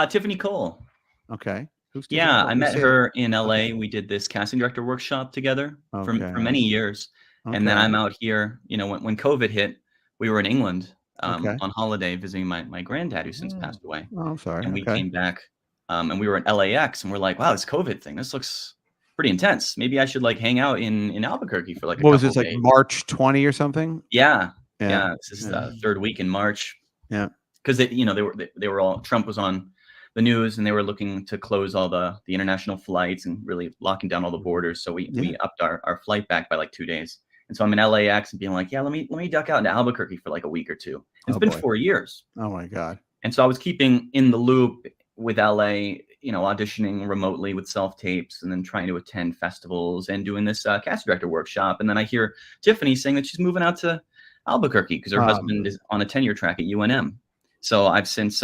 Tiffany Cole. Okay. I met her in LA. We did this casting director workshop together for many years. Okay. And then I'm out here, when COVID hit, we were in England on holiday visiting my granddad, who since passed away. Oh, I'm sorry. And we came back and we were at LAX, and we're like, wow, this COVID thing, this looks pretty intense. Maybe I should like hang out in Albuquerque for like what was this, like March 20 or something? Yeah. This is the 3rd week in March. Yeah, because they were all, Trump was on the news and they were looking to close all the international flights and really locking down all the borders. So we upped our flight back by like 2 days. And so I'm in LAX and being like, let me duck out into Albuquerque for like a week or two. It's been 4 years. Oh my God. And so I was keeping in the loop with LA, auditioning remotely with self-tapes and then trying to attend festivals and doing this cast director workshop. And then I hear Tiffany saying that she's moving out to Albuquerque because her husband is on a tenure track at UNM. So I've since,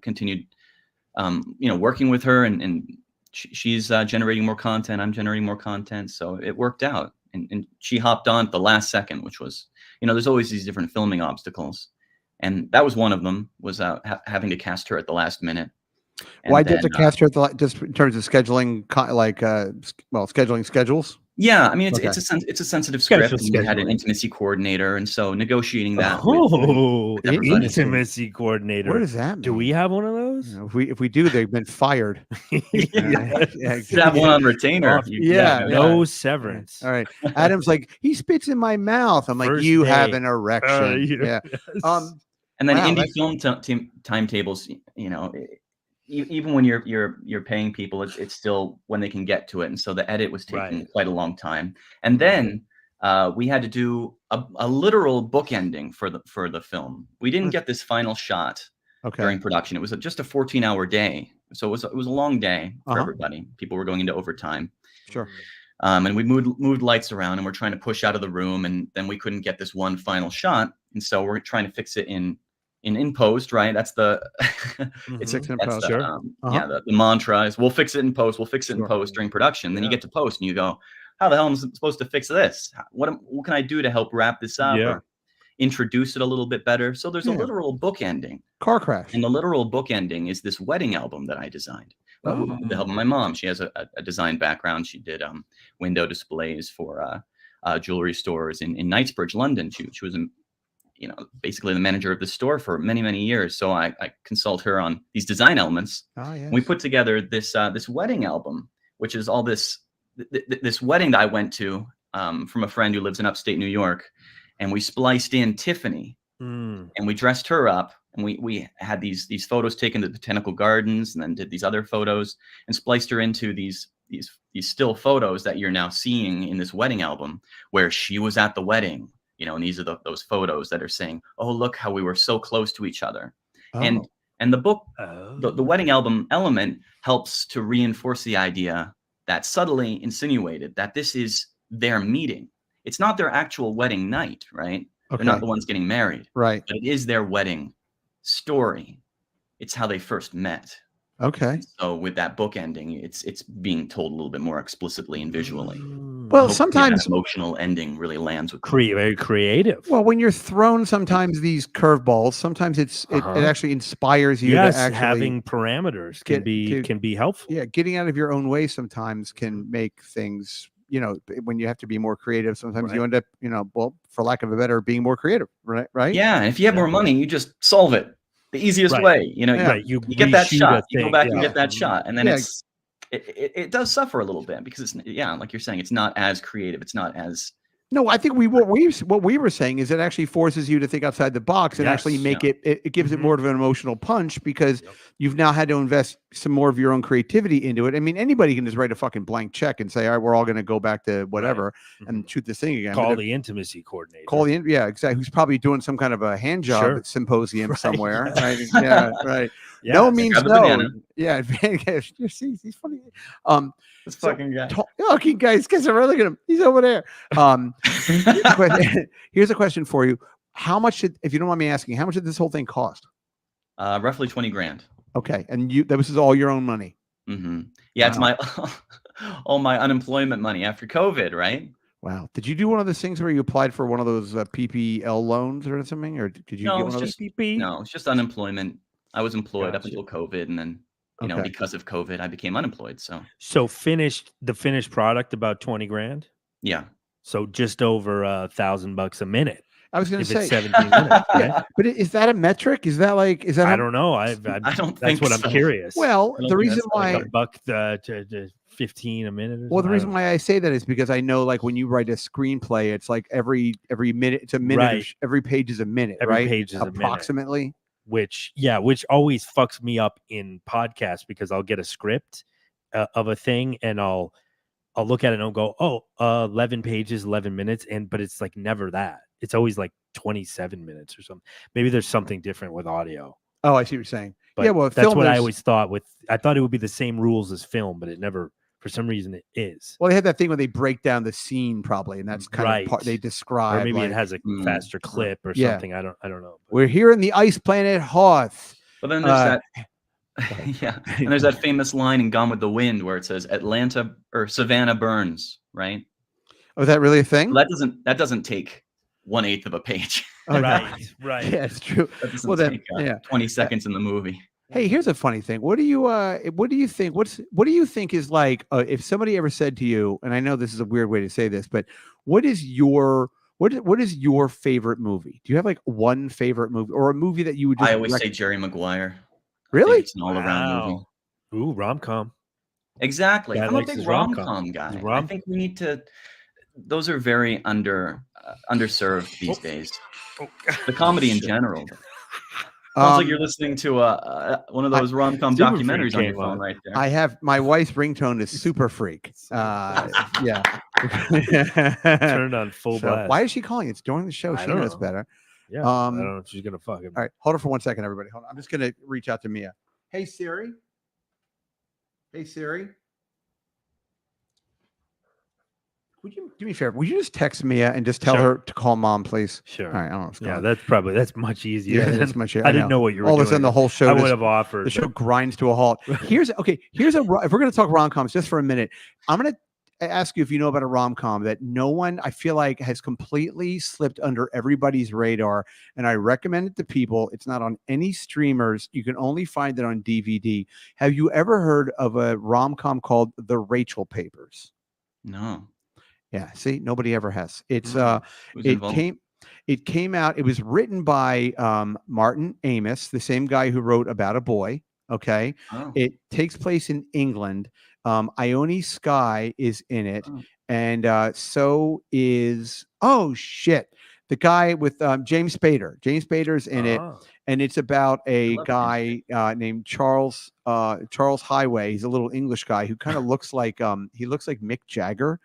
continued, working with her and she's generating more content. I'm generating more content. So it worked out. And she hopped on at the last second, which was, there's always these different filming obstacles. And that was one of them, was having to cast her at the last minute. Why did you cast her at just in terms of scheduling, scheduling schedules? Yeah, I mean, it's a sensitive script. And we had an intimacy coordinator, and so negotiating that. With intimacy coordinator. What does that mean? Do we have one of those? If we do, they've been fired. Should have one on retainer. No severance. All right. Adam's like, he spits in my mouth. I'm like, you have an erection. Yes. And then indie film timetables, even when you're paying people, it's still when they can get to it, and so the edit was taking quite a long time. And then we had to do a literal book ending for the film. We didn't get this final shot during production. It was just a 14-hour day, so it was a long day for everybody. People were going into overtime. Sure. And we moved lights around, and we're trying to push out of the room, and then we couldn't get this one final shot, and so we're trying to fix it in post, right? That's the the mantra is we'll fix it in post. We'll fix it in post during production. Then you get to post and you go, how the hell am I supposed to fix this? What can I do to help wrap this up or introduce it a little bit better? So there's a literal book ending. Car crash. And the literal book ending is this wedding album that I designed. With the help of my mom. She has a design background. She did window displays for jewelry stores in Knightsbridge, London. She was basically the manager of the store for many, many years. So I consult her on these design elements. Yes. We put together this wedding album, which is all this wedding that I went to from a friend who lives in upstate New York. And we spliced in Tiffany and we dressed her up. And we had these photos taken to the botanical gardens and then did these other photos and spliced her into these still photos that you're now seeing in this wedding album where she was at the wedding. And these are those photos that are saying, oh, look how we were so close to each other. And the book, the wedding album element helps to reinforce the idea that subtly insinuated that this is their meeting. It's not their actual wedding night, right? They're not the ones getting married. Right. But it is their wedding story. It's how they first met. Okay. So with that book ending, it's being told a little bit more explicitly and visually. Well, sometimes emotional ending really lands with very creative. Well, when you're thrown sometimes these curveballs, sometimes it actually inspires you to actually having parameters can be helpful. Yeah, getting out of your own way sometimes can make things, when you have to be more creative, sometimes you end up, for lack of a better, being more creative, right? Yeah, and if you have more money, you just solve it the easiest way. You get that shot, you go back and get that shot, and then it does suffer a little bit because it's like you're saying, it's not as creative, it's not as No, I think what we were saying is it actually forces you to think outside the box and actually make it gives it more of an emotional punch because you've now had to invest some more of your own creativity into it. I mean, anybody can just write a fucking blank check and say, all right, we're all going to go back to whatever and shoot this thing again. Call the intimacy coordinator. Exactly. Who's probably doing some kind of a hand job at symposium somewhere. Right. Yeah. Right. No means no. Yeah. He's funny. This fucking guy. Okay, guys are really gonna. He's over there. Here's a question for you: how much if you don't mind me asking, how much did this whole thing cost? Roughly $20,000. Okay, and this is all your own money. Mm-hmm. Yeah, it's my all my unemployment money after COVID, right? Wow. Did you do one of those things where you applied for one of those PPL loans or something, or did you get one of those? No, it's just unemployment. I was employed up until COVID, and then. Because of COVID, I became unemployed. So the finished product about $20,000. Yeah. So just over $1,000 a minute. I was going to say it's 17 minutes. Right? But is that a metric? Is that I don't know. I don't. That's what I'm curious. Well, the reason why like $1 to 15 a minute. The reason why I say that is because I know, like, when you write a screenplay, it's like every minute, it's a minute. Right. Every page is a minute. Every page is approximately. A minute. Which always fucks me up in podcasts because I'll get a script of a thing and I'll look at it and I'll go, 11 pages, 11 minutes. But it's like never that. It's always like 27 minutes or something. Maybe there's something different with audio. Oh, I see what you're saying. But yeah, well, that's what I always thought. I thought it would be the same rules as film, but it never. For some reason, it is. Well, they had that thing where they break down the scene, probably, and that's kind of part they describe. Or maybe like, it has a faster clip or something. I don't know. But. We're here in the ice planet Hoth. But then there's that. Yeah, and there's that famous line in Gone with the Wind where it says Atlanta or Savannah burns, right? Oh, is that really a thing? Well, that doesn't take 1/8 of a page. Oh, right. Yeah, it's true. That doesn't take 20 seconds in the movie. Hey, here's a funny thing. What do you think? What do you think is like if somebody ever said to you, and I know this is a weird way to say this, but what is your favorite movie? Do you have like one favorite movie or a movie that you would just I always say Jerry Maguire. Really? It's an all-around movie. Ooh, rom-com. Exactly. I'm a big rom-com guy. I think we need to. Those are very underserved these days. The comedy in general. Sounds like you're listening to one of those rom-com documentaries on your phone right there. I have my wife's ringtone is Super Freak. Yeah. Turn on full blast. Why is she calling? It's during the show. She knows better. Yeah. I don't know if she's gonna fucking. All right, hold on for 1 second, everybody. Hold on. I'm just gonna reach out to Mia. Hey Siri. Hey Siri. Would you do me a favor? Would you just text Mia and just tell her to call Mom, please? Sure. All right. I don't know. That's much easier. Yeah, that's much easier. I didn't know what you were all doing. of a sudden, the whole show. I would have offered. The show grinds to a halt. Here's if we're going to talk rom-coms just for a minute, I'm going to ask you if you know about a rom-com that no one, I feel like, has completely slipped under everybody's radar, and I recommend it to people. It's not on any streamers. You can only find it on DVD. Have you ever heard of a rom-com called The Rachel Papers? No. Yeah, see, nobody ever has. It's it came out. It was written by Martin Amis, the same guy who wrote About a Boy. Okay, It takes place in England. Ione Skye is in it, and so is the guy with James Spader. James Spader's in it, and it's about a guy named Charles Highway. He's a little English guy who kind of looks like Mick Jagger.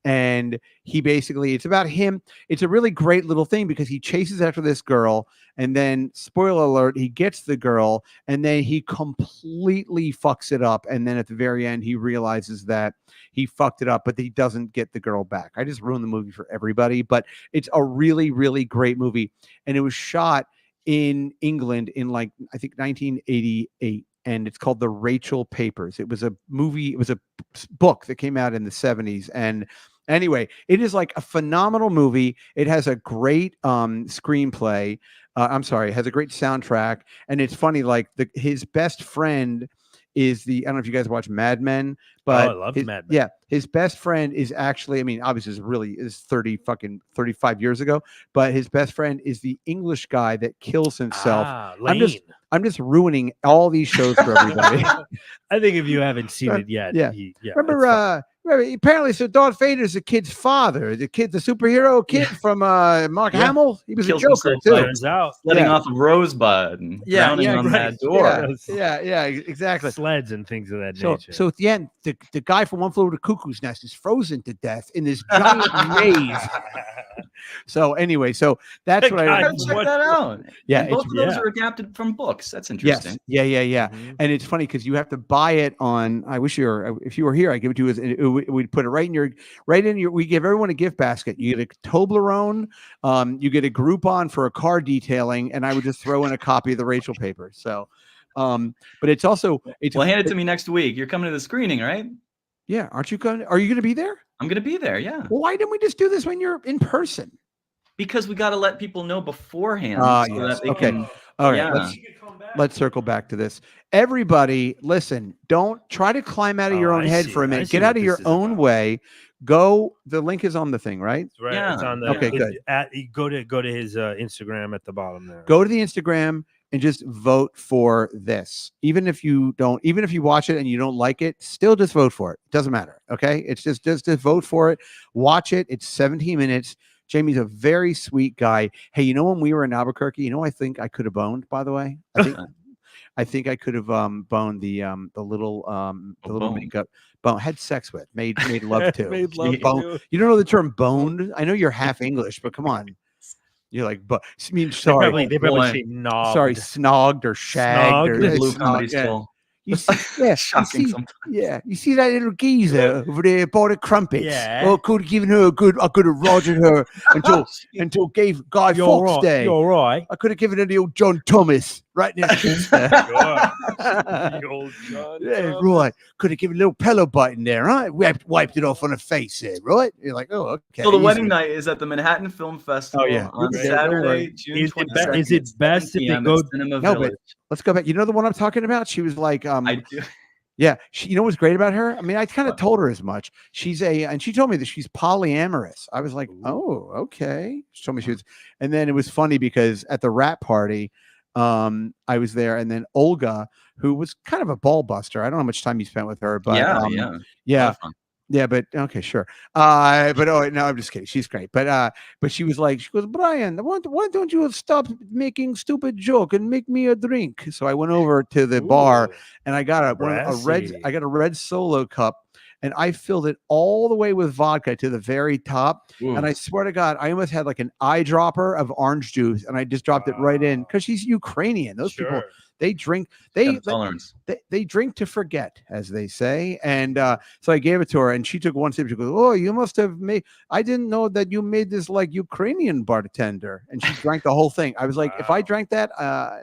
And he basically, it's about him. It's a really great little thing because he chases after this girl, and then, spoiler alert, he gets the girl, and then he completely fucks it up. And then at the very end, he realizes that he fucked it up, but he doesn't get the girl back. I just ruined the movie for everybody, but it's a really, really great movie. And it was shot in England in I think 1988. And it's called The Rachel Papers. It was a movie. It was a book that came out in the 70s. And anyway, it is like a phenomenal movie. It has a great screenplay. It has a great soundtrack. And it's funny, his best friend is I don't know if you guys watch Mad Men, but I love Mad Men. Yeah, his best friend is actually, obviously is 35 years ago, but his best friend is the English guy that kills himself. I'm just ruining all these shows for everybody. I think if you haven't seen it yet, remember, apparently, so Darth Vader's the kid's father. The superhero kid from Mark Hamill. He was a Joker too. Turns out, letting off a rosebud and drowning on that door. Yeah, exactly. Sleds and things of that nature. So at the end, the guy from One Flew Over the Cuckoo's Nest is frozen to death in this giant maze. So anyway, that's what I gotta check that out. Yeah, and both of those are adapted from books. That's interesting. Yes. Yeah. Mm-hmm. And it's funny because you have to buy it on. If you were here, I give it to you. We'd put it right in your. We give everyone a gift basket. You get a Toblerone. You get a Groupon for a car detailing, and I would just throw in a copy of the Rachel Papers. So, but it's also. Hand it to me next week. You're coming to the screening, right? Yeah, aren't you going? Are you going to be there? I'm going to be there. Yeah. Well, why didn't we just do this when you're in person? Because we got to let people know beforehand. Yes. Okay. All right. Let's circle back to this. Everybody, listen, don't try to climb out of your own head for a minute. Get out of your own way. Go. The link is on the thing, right? Right. Yeah. It's on the, okay, good. Go to his Instagram at the bottom there. Go to the Instagram and just vote for this. Even if you watch it and you don't like it, still just vote for it. It doesn't matter. Okay. It's just vote for it. Watch it. It's 17 minutes. Jamie's a very sweet guy. Hey, when we were in Albuquerque, I think I could have boned, by the way. I think I could have boned the little makeup bone, had sex with, made love to. Made love to. You don't know the term boned? I know you're half English, but come on. You're like, but I mean, sorry, they probably say knobbed. Sorry, snogged or shagged or blue comedy still. You see, yeah, Shocking sometimes. Yeah, you see that little geezer over there bought a crumpets. Yeah. Oh, could have given her I could have rogered her until gave Guy Fawkes Day. You're right. I could have given her the old John Thomas right next to her. The old John Thomas. Right. Could have given a little pillow button there, right? Wiped it off on her face there, right? You're like, oh, okay. So the wedding night is at the Manhattan Film Festival on Saturday, June 22nd. Is it best if they go Cinema No, Village. but let's go back. You know the one I'm talking about? She was like, I do. yeah, you know what's great about her? I mean, I kind of told her as much. And she told me that she's polyamorous. I was like, oh, okay. She told me she was, and then it was funny because at the wrap party, I was there, and then Olga, who was kind of a ball buster. I don't know how much time you spent with her, but yeah, but okay, sure. But oh no, I'm just kidding. She's great. But she was like, she goes, Brian, why don't you stop making stupid joke and make me a drink? So I went over to the bar and I got a red Solo cup, and I filled it all the way with vodka to the very top. Ooh. And I swear to God, I almost had like an eyedropper of orange juice, and I just dropped it right in because she's Ukrainian. Those people. They drink. They drink to forget, as they say. And so I gave it to her, and she took one sip. She goes, "Oh, you must have made. I didn't know that you made this like Ukrainian bartender." And she drank the whole thing. I was like, if I drank that,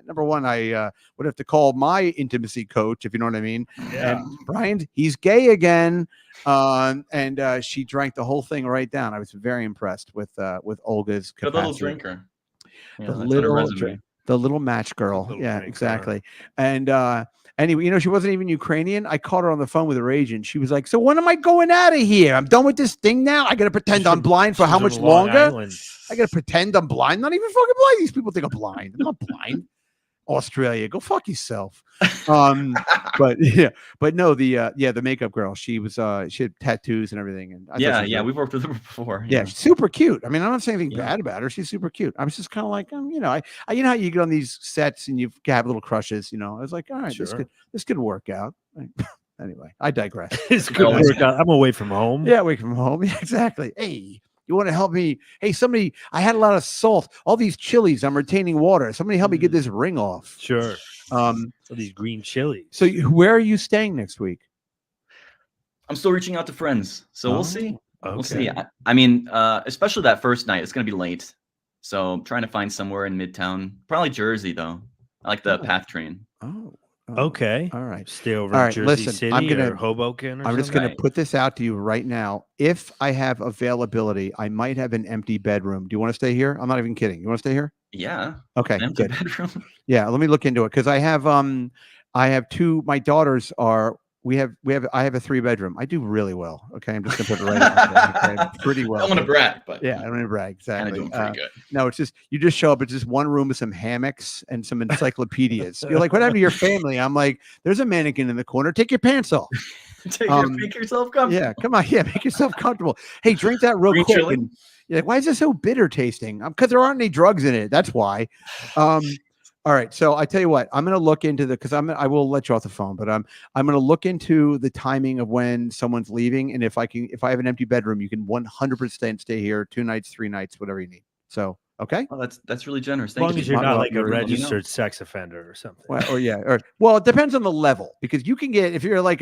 number one, I would have to call my intimacy coach, if you know what I mean. Yeah. And Brian, he's gay again. And she drank the whole thing right down. I was very impressed with Olga's capacity. The little drinker. Yeah, the little match girl. Yeah, exactly. And anyway, you know, she wasn't even Ukrainian. I caught her on the phone with her agent. She was like, so when am I going out of here? I'm done with this thing now. I got to pretend I'm blind for how much longer? I got to pretend I'm blind. Not even fucking blind. These people think I'm blind. I'm not blind. Australia, go fuck yourself. But no, the makeup girl, she had tattoos and everything, and we've worked with her before. Yeah, she's super cute. I mean, I'm not saying anything bad about her. She's super cute. I was just kind of like, you know, I you know how you get on these sets and you have little crushes, you know. I was like, all right, this could work out. Anyway, I digress. This could work out. I'm away from home. Yeah, away from home. Yeah, exactly. Hey, you want to help me? Hey, somebody, I had a lot of salt. All these chilies, I'm retaining water. Somebody help me get this ring off. Sure. So these green chilies. So where are you staying next week? I'm still reaching out to friends. So we'll see. Okay. We'll see. I mean, especially that first night, it's going to be late. So I'm trying to find somewhere in Midtown. Probably Jersey, though. I like the PATH train. Oh. Okay. All right. Stay over in Jersey City or Hoboken or I'm just going to put this out to you right now. If I have availability, I might have an empty bedroom. Do you want to stay here? I'm not even kidding. You want to stay here? Yeah. Okay. Empty good. bedroom. Yeah. Let me look into it because I have two. My daughters are. I have a 3-bedroom. I do really well. Okay, I'm just gonna put it right out there. Okay? Pretty well. I don't want to brag, but yeah, I don't want to brag. Exactly. Kind of doing pretty good. No, it's just you just show up. It's just one room with some hammocks and some encyclopedias. You're like, what happened to your family? I'm like, there's a mannequin in the corner. Take your pants off. Make yourself comfortable. Yeah, come on. Yeah, make yourself comfortable. Hey, drink that real quick. And you're like, why is this so bitter tasting? Because there aren't any drugs in it. That's why. All right, so I tell you what, I'm going to look into because I will let you off the phone, but I'm going to look into the timing of when someone's leaving, and if I have an empty bedroom, you can 100% stay here 2 nights, 3 nights, whatever you need. So okay, well, that's really generous. As long as you're not like a registered sex offender or something. Well, it depends on the level because you can get if you're like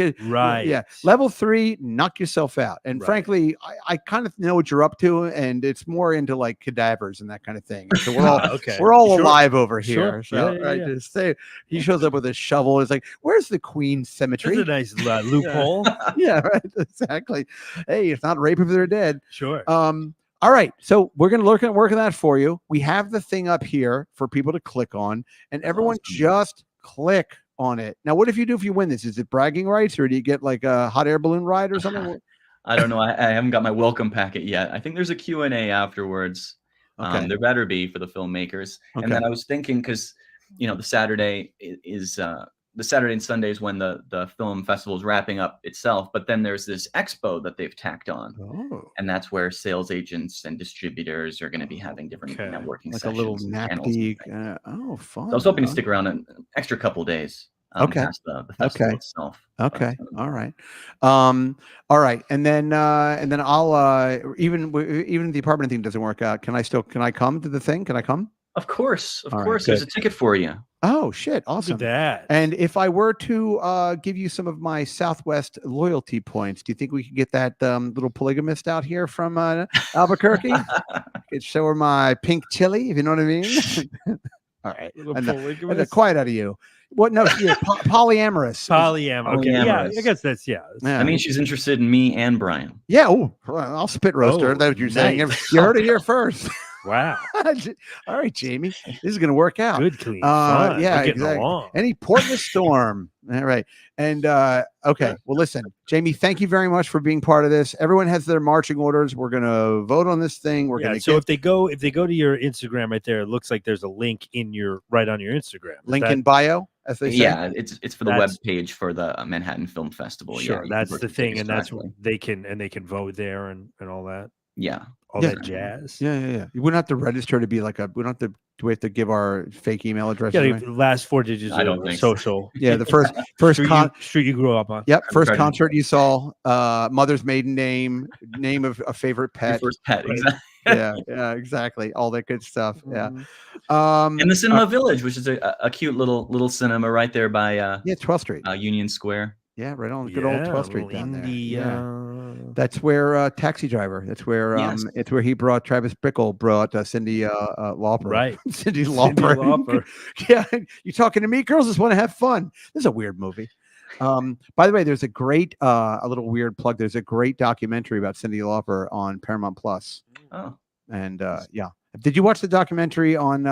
level 3, knock yourself out. And frankly, I kind of know what you're up to, and it's more into like cadavers and that kind of thing. So we're all alive over here. Sure. So just say he shows up with a shovel. It's like, where's the Queen Cemetery? That's a nice loophole. Yeah, right. Exactly. Hey, it's not rape if they're dead. Sure. All right, so we're going to work on that for you. We have the thing up here for people to click on, and everyone just click on it. Now, what if you win this? Is it bragging rights, or do you get like a hot air balloon ride or something? I don't know. I haven't got my welcome packet yet. I think there's a Q&A afterwards. Okay. There better be for the filmmakers. Okay. And then I was thinking, because, you know, the Saturday is the Saturday and Sunday is when the film festival is wrapping up itself, but then there's this expo that they've tacked on, and that's where sales agents and distributors are going to be having different networking like sessions, a little NAPD. fun. So I was hoping to stick around an extra couple days. Okay. Past the festival itself. Okay. All right. All right. And then I'll even if the apartment thing doesn't work out, can I come to the thing? Can I come? Of course. Of All course. right, There's a ticket for you. Oh shit! Awesome. Look at that. And if I were to give you some of my Southwest loyalty points, do you think we could get that little polygamist out here from Albuquerque? Could show her my pink chili, if you know what I mean. All right. And quiet out of you. What? No, yeah, polyamorous. Polyamorous. Okay. Yeah, I guess that's I mean, she's interested in me and Brian. Yeah. Oh, I'll spit roast her. That's what you're saying. You heard it here first. Wow. All right, Jamie. This is going to work out. Good, clean fun. Yeah, exactly. Along. Any port in the storm. All right. And okay. Well, listen, Jamie, thank you very much for being part of this. Everyone has their marching orders. We're going to vote on this thing. We're going to. So if they go to your Instagram right there, it looks like there's a link right on your Instagram. Link in bio, as they say. Yeah, it's for the web page for the Manhattan Film Festival. Sure, that's the thing, and that's what they can vote there and all that. Yeah. All that jazz. Yeah. You wouldn't have to register to be like we don't have to. Do we have to give our fake email address? Yeah, the last 4 digits. I don't think social. Yeah, the first street you grew up on. Yep, first concert you saw. Mother's maiden name of a favorite pet. Your first pet, exactly. yeah, exactly. All that good stuff. Yeah. In the Cinema Village, which is a cute little cinema right there by 12th Street, Union Square. Yeah, right on good old 12th Street down there. That's where Taxi Driver. That's where it's where he brought Travis Bickle brought Cindy Lauper. Right. Cindy Lauper. Yeah, you talking to me? Girls just want to have fun. This is a weird movie. By the way, there's a great a little weird plug. There's a great documentary about Cindy Lauper on Paramount Plus. Oh. And yeah. Did you watch the documentary on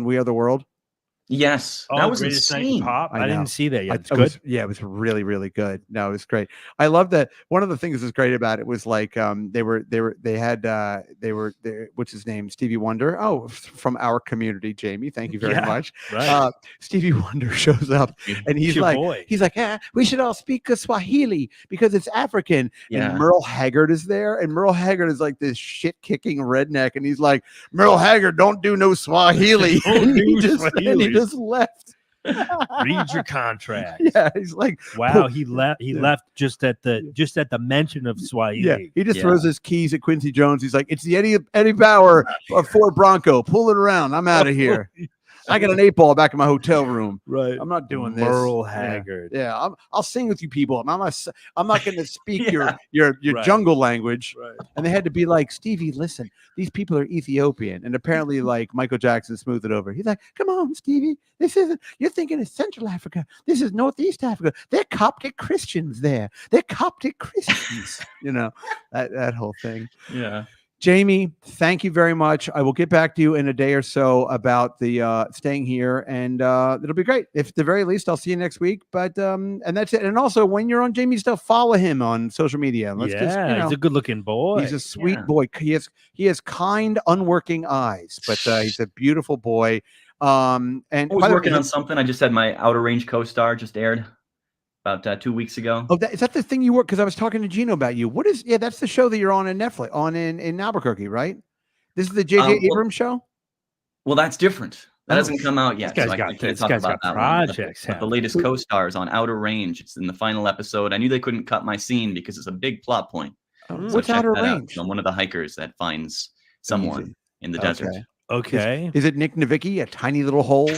We Are the World? Yes, that was insane. Pop. I didn't see that yet. It's good. It was really, really good. No, it was great. I love that. One of the things that's great about it was like they were what's his name? Stevie Wonder. Oh, from our community, Jamie. Thank you very much. Right. Stevie Wonder shows up and he's like, we should all speak Swahili because it's African. Yeah. And Merle Haggard is there, and Merle Haggard is like this shit-kicking redneck, and he's like, Merle Haggard, don't do no Swahili. And he just left. Read your contract. Yeah, he's like, wow, he left just at the mention of Swahili. Yeah, he just throws his keys at Quincy Jones. He's like, it's the Eddie Bauer of Ford Bronco. Pull it around. I'm out of here. I got an 8-ball back in my hotel room. Right. I'm not doing this. Merle Haggard. Yeah. I'll sing with you people. I'm not going to speak your jungle language. Right. And they had to be like, Stevie, listen, these people are Ethiopian. And apparently, like, Michael Jackson smoothed it over. He's like, come on, Stevie. You're thinking of Central Africa. This is Northeast Africa. They're Coptic Christians there. They're Coptic Christians. that whole thing. Yeah. Jamie, thank you very much. I will get back to you in a day or so about the staying here, and it'll be great. If at the very least, I'll see you next week. But and that's it. And also, when you're on Jamie's stuff, follow him on social media. He's a good-looking boy. He's a sweet boy. He has kind, unworking eyes, but he's a beautiful boy. And I was working on something. I just had my Outer Range co-star just aired about 2 weeks ago. Oh, is that the thing you work? Because I was talking to Gino about you. What is? Yeah, that's the show that you're on in Netflix, in Albuquerque, right? This is the J.J. Abrams show. Well, that's different. That hasn't come out yet. So I can't talk about that projects. But the latest co-stars on Outer Range. It's in the final episode. I knew they couldn't cut my scene because it's a big plot point. So what's Outer Range? I'm one of the hikers that finds someone in the desert. Okay. Is it Nick Novicki, a tiny little hole?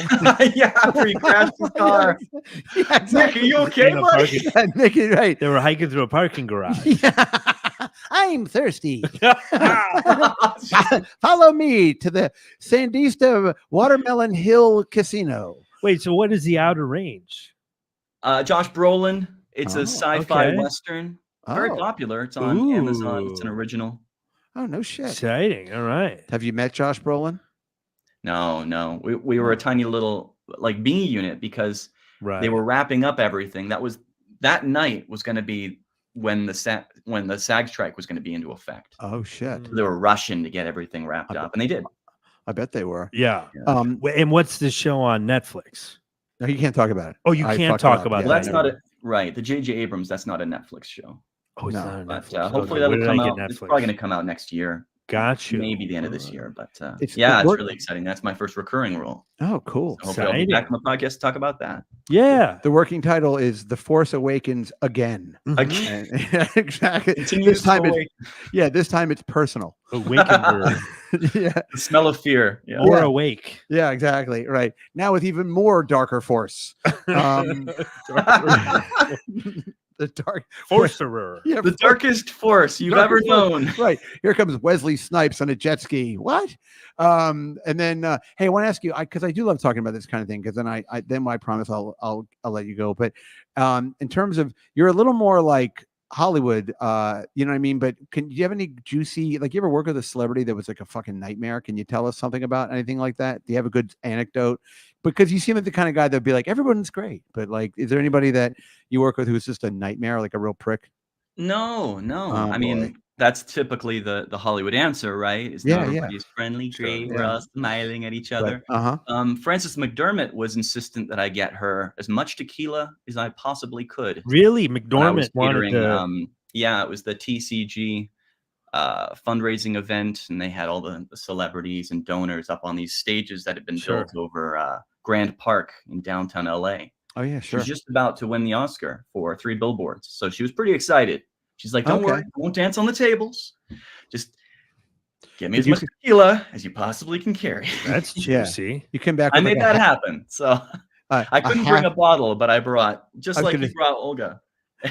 Yeah, after he crashed his car. Yeah, exactly. Nick, are you okay, buddy? Yeah, Nick, right. They were hiking through a parking garage. Yeah. I'm thirsty. Follow me to the Sandista Watermelon Hill Casino. Wait, so what is the Outer Range? Josh Brolin. It's a sci-fi Western. Very popular. It's on Amazon. It's an original. Oh, no shit. Exciting. All right. Have you met Josh Brolin? No. We were a tiny little B unit because they were wrapping up everything. That night was going to be when the SAG strike was going to be into effect. Oh shit. So they were rushing to get everything wrapped up, and they did. I bet they were. Yeah. And what's the show on Netflix? No, you can't talk about it. Oh, you can't talk about that. Well, that's not it. Right. The J.J. Abrams, that's not a Netflix show. Oh, it's not a Netflix. Hopefully that'll come out. It's probably going to come out next year. Got you. Maybe the end of this year, but it's really exciting. That's my first recurring role. Oh, cool. So hopefully I'll be back on the podcast to talk about that. Yeah. The working title is The Force Awakens Again. Again. Exactly. This time it's personal. Awakened. Yeah. The smell of fear. Yeah. Or awake. Yeah, exactly. Right. Now with even more darker force. The dark Forcerer. Yeah, the darkest force you've ever known. Right. Here comes Wesley Snipes on a jet ski. What? And then hey, I want to ask you, because I do love talking about this kind of thing, because then I promise I'll let you go. But in terms of, you're a little more like Hollywood, you know what I mean? But do you have any juicy, like, you ever work with a celebrity that was like a fucking nightmare? Can you tell us something about anything like that? Do you have a good anecdote? Because you seem like the kind of guy that'd be like, everyone's great, but like, is there anybody that you work with who's just a nightmare, like a real prick? No. I mean, that's typically the Hollywood answer, right? Is everybody's friendly, great, we're all smiling at each other. Frances McDormand was insistent that I get her as much tequila as I possibly could. Really? McDormand wanted to... it was the TCG fundraising event, and they had all the celebrities and donors up on these stages that had been built over Grand Park in downtown LA. Oh yeah, sure. She was just about to win the Oscar for 3 Billboards, so she was pretty excited. She's like, don't worry, I won't dance on the tables. Just get me as much tequila as you possibly can carry. That's juicy. You came back. I made that happen. So I couldn't bring a bottle, but I brought, just like you brought Olga.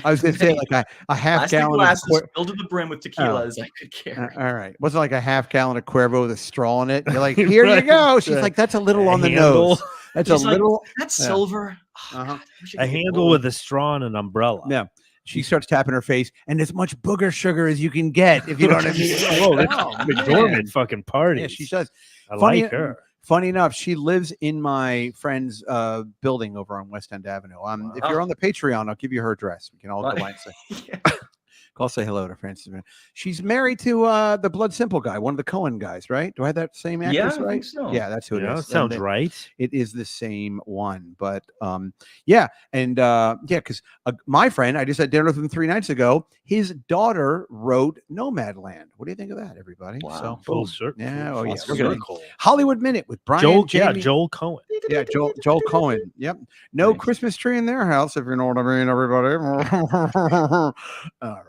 I was going to say like a half gallon filled to the brim with tequila as I could carry. All right. Wasn't like a half gallon of Cuervo with a straw in it. You're like, here you go. She's like, that's a little on the nose. That's a little. That's silver. A handle with a straw and an umbrella. Yeah. She starts tapping her face, and as much booger sugar as you can get, if you know what I mean. McDormand fucking party. Yeah, she does. I like her. Funny enough, she lives in my friend's building over on West End Avenue. If you're on the Patreon, I'll give you her address. We can all go by and say. I'll say hello to Frances. She's married to the Blood Simple guy, one of the Cohen guys, right? Do I have that same actress, right? I think so. Yeah, that's who it is. That sounds right. It is the same one. But because my friend, I just had dinner with him 3 nights ago. His daughter wrote Nomadland. What do you think of that, everybody? Wow. So, full circle. Yeah. Oh, yeah. Circle. Hollywood Minute with Brian. Joel Cohen. Yeah, Joel Cohen. Yep. No nice. Christmas tree in their house, if you know what I mean, everybody. All right.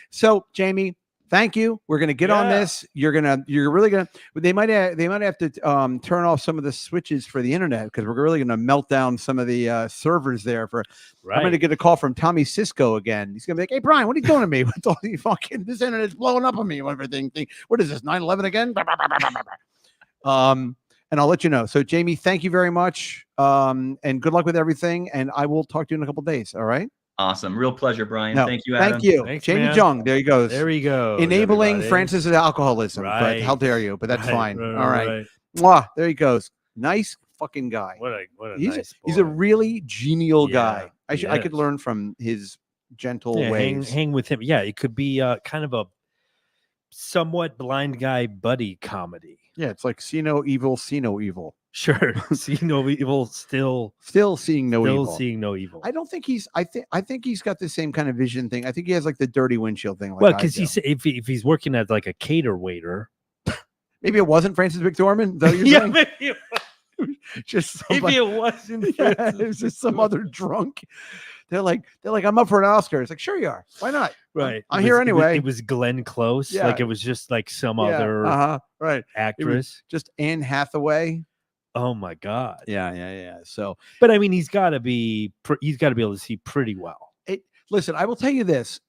So, Jamie, thank you. We're gonna get on this. You're really gonna. They might have to turn off some of the switches for the internet, because we're really gonna melt down some of the servers there. I'm gonna get a call from Tommy Cisco again. He's gonna be like, "Hey, Brian, what are you doing to me? With all these fucking this internet's blowing up on me and everything. What is this? 9/11 again?" And I'll let you know. So, Jamie, thank you very much, and good luck with everything. And I will talk to you in a couple of days. All right. Awesome. Real pleasure, Brian. Thank you, Adam. Thank you. Thanks, Jamie Jung. There he goes. There he goes. Enabling Francis' alcoholism. But how dare you? But that's fine. All right. Mwah, there he goes. Nice fucking guy. What a he's nice boy. He's a really genial guy. I could learn from his gentle ways. Hang with him. Yeah, it could be kind of a somewhat blind guy buddy comedy. Yeah, it's like see no evil, see no evil. Sure. See no evil, still seeing no evil. Still seeing no evil. I don't think he's I think he's got the same kind of vision thing. I think he has like the dirty windshield thing. Like, well, because if he's working as like a cater waiter. Maybe it wasn't Frances McDormand, though. You're saying? Maybe just maybe it wasn't. Yeah, it was just some other drunk. They're like, I'm up for an Oscar. It's like, sure you are. Why not? Right. I'm here anyway. It was Glenn Close. Yeah. Like it was just like some other actress. Just Anne Hathaway. Oh my God. Yeah. So, but I mean, he's got to be able to see pretty well. Listen, I will tell you this: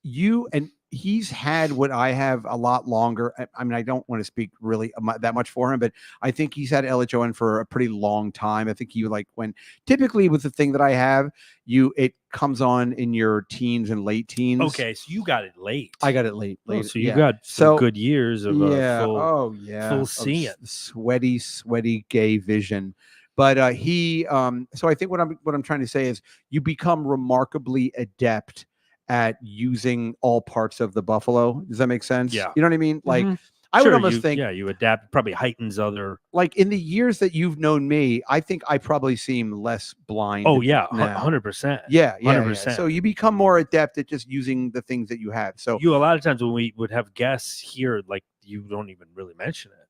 he's had what I have a lot longer. I mean, I don't want to speak really that much for him, but I think he's had LHON for a pretty long time. I think he when typically with the thing that I have, it comes on in your teens and late teens. Okay, so you got it late. I got it late. So you got some good years of full seeing. Sweaty gay vision. But so I think what I'm trying to say is you become remarkably adept at using all parts of the buffalo. Does that make sense? Yeah. You know what I mean? Like I would almost think, you adapt, probably heightens other. Like in the years that you've known me, I think I probably seem less blind. Oh yeah, 100%. Yeah, 100%. Yeah. So you become more adept at just using the things that you have. So a lot of times when we would have guests here, like you don't even really mention it.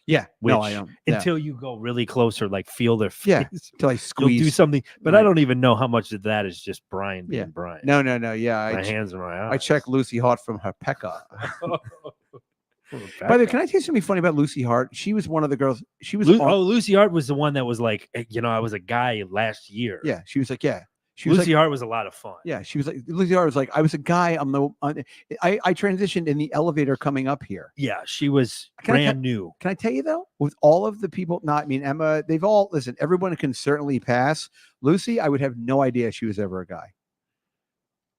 Yeah, which, no, I don't. Until you go really close or like feel their face. Yeah, until I squeeze. You'll do something, but I don't even know how much of that is just Brian being Brian. No. Yeah, my hands are my eyes. I check Lucy Hart from her Pekka. By the way, can I tell you something funny about Lucy Hart? She was one of the girls. She was Lucy Hart was the one that was like, I was a guy last year. Yeah, she was like, Lucy Hart was a lot of fun. Yeah, she was like, Lucy Hart was like, I was a guy. I transitioned in the elevator coming up here. Yeah, she was brand new. Can I tell you though, with all of the people, Emma, they've all listen. Everyone can certainly pass. Lucy, I would have no idea she was ever a guy.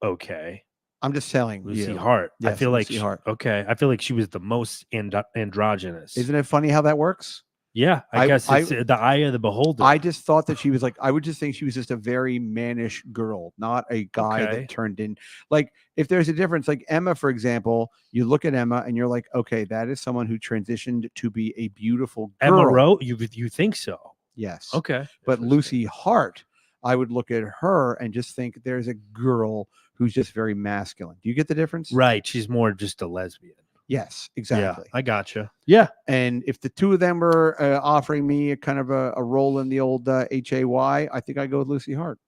Okay. I'm just telling Lucy Hart. Yes, I feel Lucy like Hart. Okay. I feel like she was the most androgynous. Isn't it funny how that works? Yeah, I guess it's the eye of the beholder. I just thought that she was like, I would just think she was just a very mannish girl, not a guy that turned in. Like, if there's a difference, like Emma, for example, you look at Emma and you're like, okay, that is someone who transitioned to be a beautiful girl. Emma Rowe, you think so? Yes. Okay. But Lucy Hart, I would look at her and just think there's a girl who's just very masculine. Do you get the difference? Right. She's more just a lesbian. Yes, exactly. Yeah, I gotcha. Yeah. And if the two of them were offering me a kind of a role in the old HAY, I think I'd go with Lucy Hart.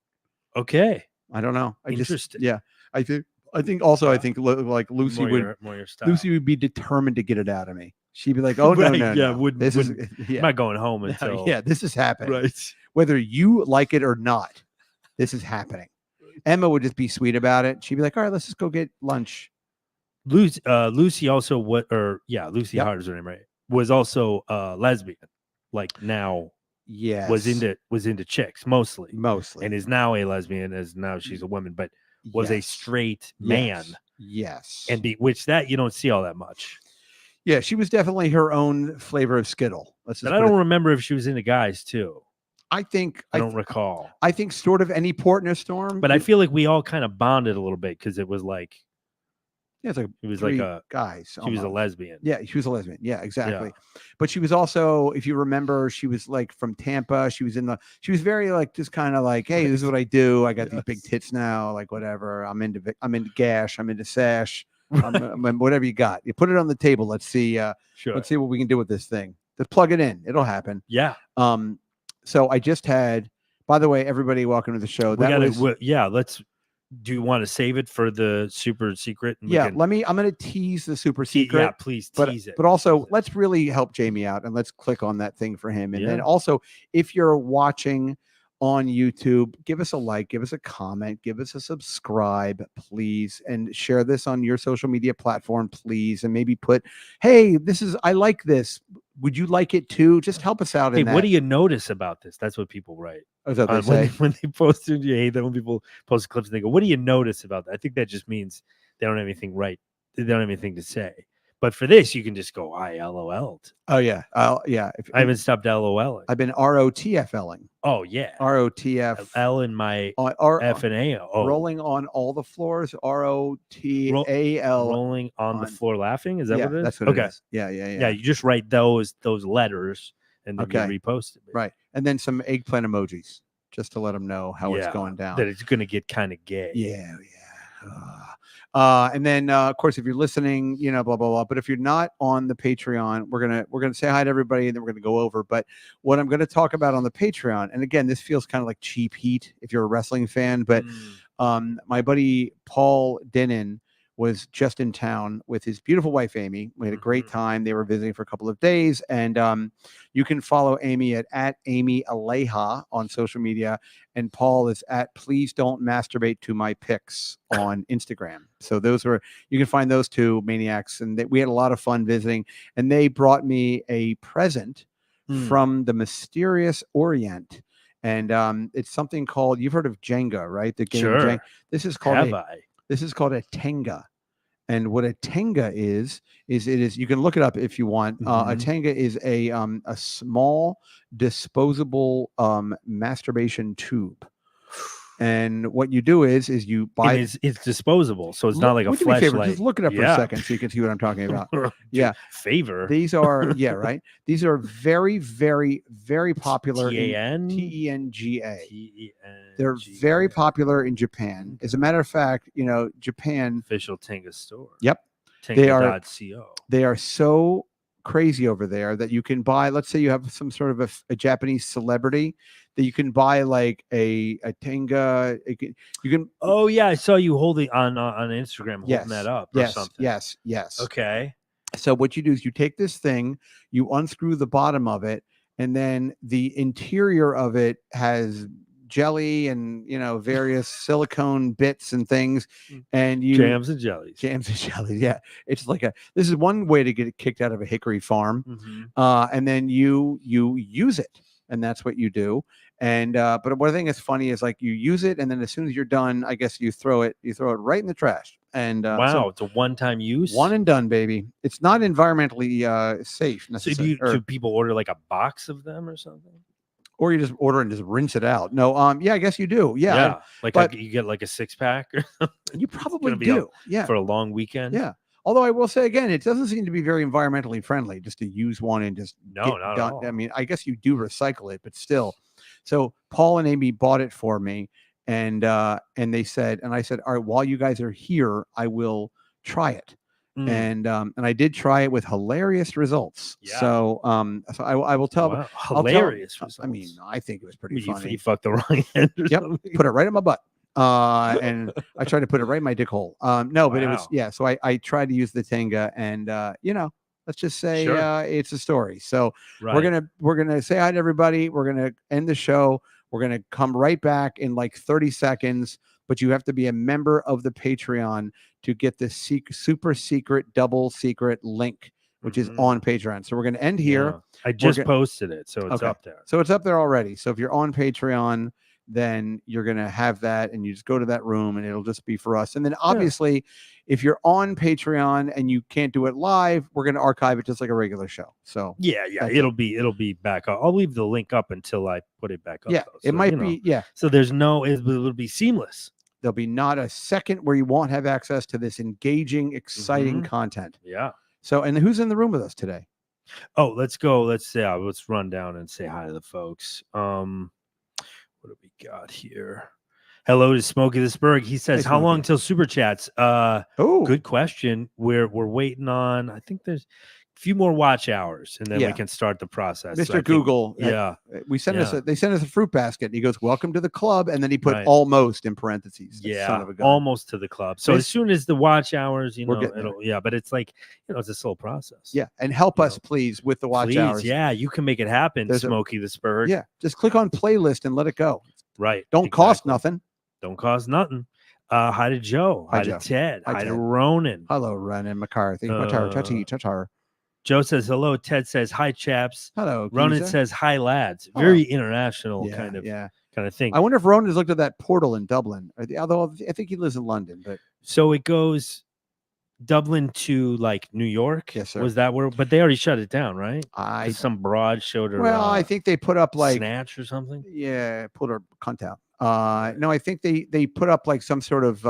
Okay. I don't know. Interesting. I think like Lucy Lucy would be determined to get it out of me. She'd be like, "Oh no, I'm not going home until this is happening." Right. Whether you like it or not, this is happening. Emma would just be sweet about it. She'd be like, "All right, let's just go get lunch." Lucy also Lucy Hart is her name, right? Was also lesbian, like now. Yes, was into chicks mostly, and is now a lesbian. As now she's a woman, but was a straight man. Yes, and which that you don't see all that much. Yeah, she was definitely her own flavor of Skittle. But I don't remember if she was into guys too. I don't recall. I think sort of Any Port in a Storm. But I feel like we all kind of bonded a little bit because it was like. Yeah, it was like a guys. She was a lesbian. Yeah, she was a lesbian. Yeah, exactly. Yeah. But she was also, if you remember, she was like from Tampa. She was very like just kind of like, hey, this is what I do. I got these big tits now, like whatever. I'm into gash. I'm into sash. I'm whatever you got. You put it on the table. Let's see. Sure. Let's see what we can do with this thing. Just plug it in. It'll happen. Yeah. So I just had. By the way, everybody, welcome to the show. Let's. Do you want to save it for the super secret? I'm going to tease the super secret. Yeah, please tease it. But also, let's really help Jamie out and let's click on that thing for him. And then also, if you're watching on YouTube, give us a like, give us a comment, give us a subscribe, please, and share this on your social media platform, please, and maybe put, hey, I like this. Would you like it too? Just help us out. Hey, what do you notice about this? That's what people write. Is that what they say? When they post it, you hate that when people post clips and they go, what do you notice about that? I think that just means they don't have anything right. They don't have anything to say. But for this, you can just go, I LOL'd. Oh, yeah. I haven't stopped LOLing. I've been ROTFLing. Oh, yeah. ROTF. L in my F and A. Oh. Rolling on all the floors. ROTAL. Rolling on the floor laughing? Is that what it is? That's what it is. Yeah. Yeah, you just write those letters and then you repost it. Right. And then some eggplant emojis just to let them know how it's going down. That it's going to get kind of gay. Yeah. And then of course, if you're listening, blah blah blah. But if you're not on the Patreon, we're gonna say hi to everybody, and then we're gonna go over. But what I'm gonna talk about on the Patreon, and again, this feels kind of like cheap heat if you're a wrestling fan. But my buddy Paul Denon was just in town with his beautiful wife Amy. We had a great time. They were visiting for a couple of days, and you can follow Amy at Amy Aleja on social media, and Paul is at Please Don't Masturbate to My Pics on Instagram. So you can find those two maniacs, and we had a lot of fun visiting. And they brought me a present from the mysterious Orient, and it's something called, you've heard of Jenga, right? The game Jenga. This is called a Tenga. And what a Tenga is you can look it up if you want. A Tenga is a small disposable masturbation tube. And what you do is you buy it's disposable, so it's not like a flashlight. Just look it up for a second so you can see what I'm talking about. Favor. These are right. These are very, very, very popular. Tenga. They're very popular in Japan. As a matter of fact, Japan official Tenga store. Yep. Tenga.co. They are so crazy over there that you can buy, let's say you have some sort of a Japanese celebrity that you can buy like a Tenga. You can. Oh yeah, I saw you holding on Instagram holding that up or something. Yes. Okay. So what you do is you take this thing, you unscrew the bottom of it, and then the interior of it has jelly and various silicone bits and things, and you jams and jellies. Yeah, it's like this is one way to get it kicked out of a hickory farm. And then you use it, and that's what you do. And but one thing that's funny is like you use it, and then as soon as you're done, I guess you throw it right in the trash. And wow, so it's a one-time use, one and done, baby. It's not environmentally safe necessarily. So do people order like a box of them or something? Or you just order and just rinse it out. No, yeah, I guess you do. Yeah. Like you get like a 6-pack or something. You probably do. Yeah. For a long weekend. Yeah. Although I will say again, it doesn't seem to be very environmentally friendly just to use one and just not at all. I mean, I guess you do recycle it, but still. So Paul and Amy bought it for me, and they said, and I said, all right, while you guys are here, I will try it. And I did try it with hilarious results. Yeah. So I will tell. Wow. Hilarious results. I mean, I think it was pretty funny. You fucked the wrong end. Yep. Put it right in my butt. And I tried to put it right in my dick hole. No, but it was So I tried to use the Tenga, and let's just say it's a story. So we're gonna say hi to everybody. We're gonna end the show. We're gonna come right back in like 30 seconds. But you have to be a member of the Patreon to get the super secret, double secret link, which is on Patreon. So we're going to end here. Yeah. I just posted it, so it's up there. So it's up there already. So if you're on Patreon, then you're going to have that, and you just go to that room, and it'll just be for us. And then obviously, if you're on Patreon and you can't do it live, we're going to archive it just like a regular show. So yeah, it'll be back up. I'll leave the link up until I put it back up. Yeah, though. it might be. Yeah. So it'll be seamless. There'll be not a second where you won't have access to this engaging, exciting content. Yeah. So, and who's in the room with us today? Oh, let's go. Let's run down and say hi to the folks. What do we got here? Hello to Smokey the Spurg. He says, "How long till super chats?" Good question. We're waiting on. I think there's a few more watch hours, and then we can start the process. Mr. Google, we sent us. They sent us a fruit basket. And he goes, "Welcome to the club," and then he put almost in parentheses. Yeah, almost to the club. So as soon as the watch hours, but it's like it's a slow process. Yeah, and help us please with the watch hours. Yeah, you can make it happen, Smokey the Spurg. Yeah, just click on playlist and let it go. Right. Don't cost nothing. Don't cost nothing. Hi to Joe. Hi to Ted. Hi to Ronan. Hello, Ronan McCarthy. Tatar. Joe says hello. Ted says hi, chaps. Hello. Ronan Giza. says hi, lads. Very international kind of thing. I wonder if Ronan has looked at that portal in Dublin. Although I think he lives in London, but so it goes Dublin to like New York. Yes, sir. Was that where? But they already shut it down, right? Some broad showed her. Well, I think they put up like Snatch or something. Yeah, pulled her cunt out. No, I think they put up like some sort of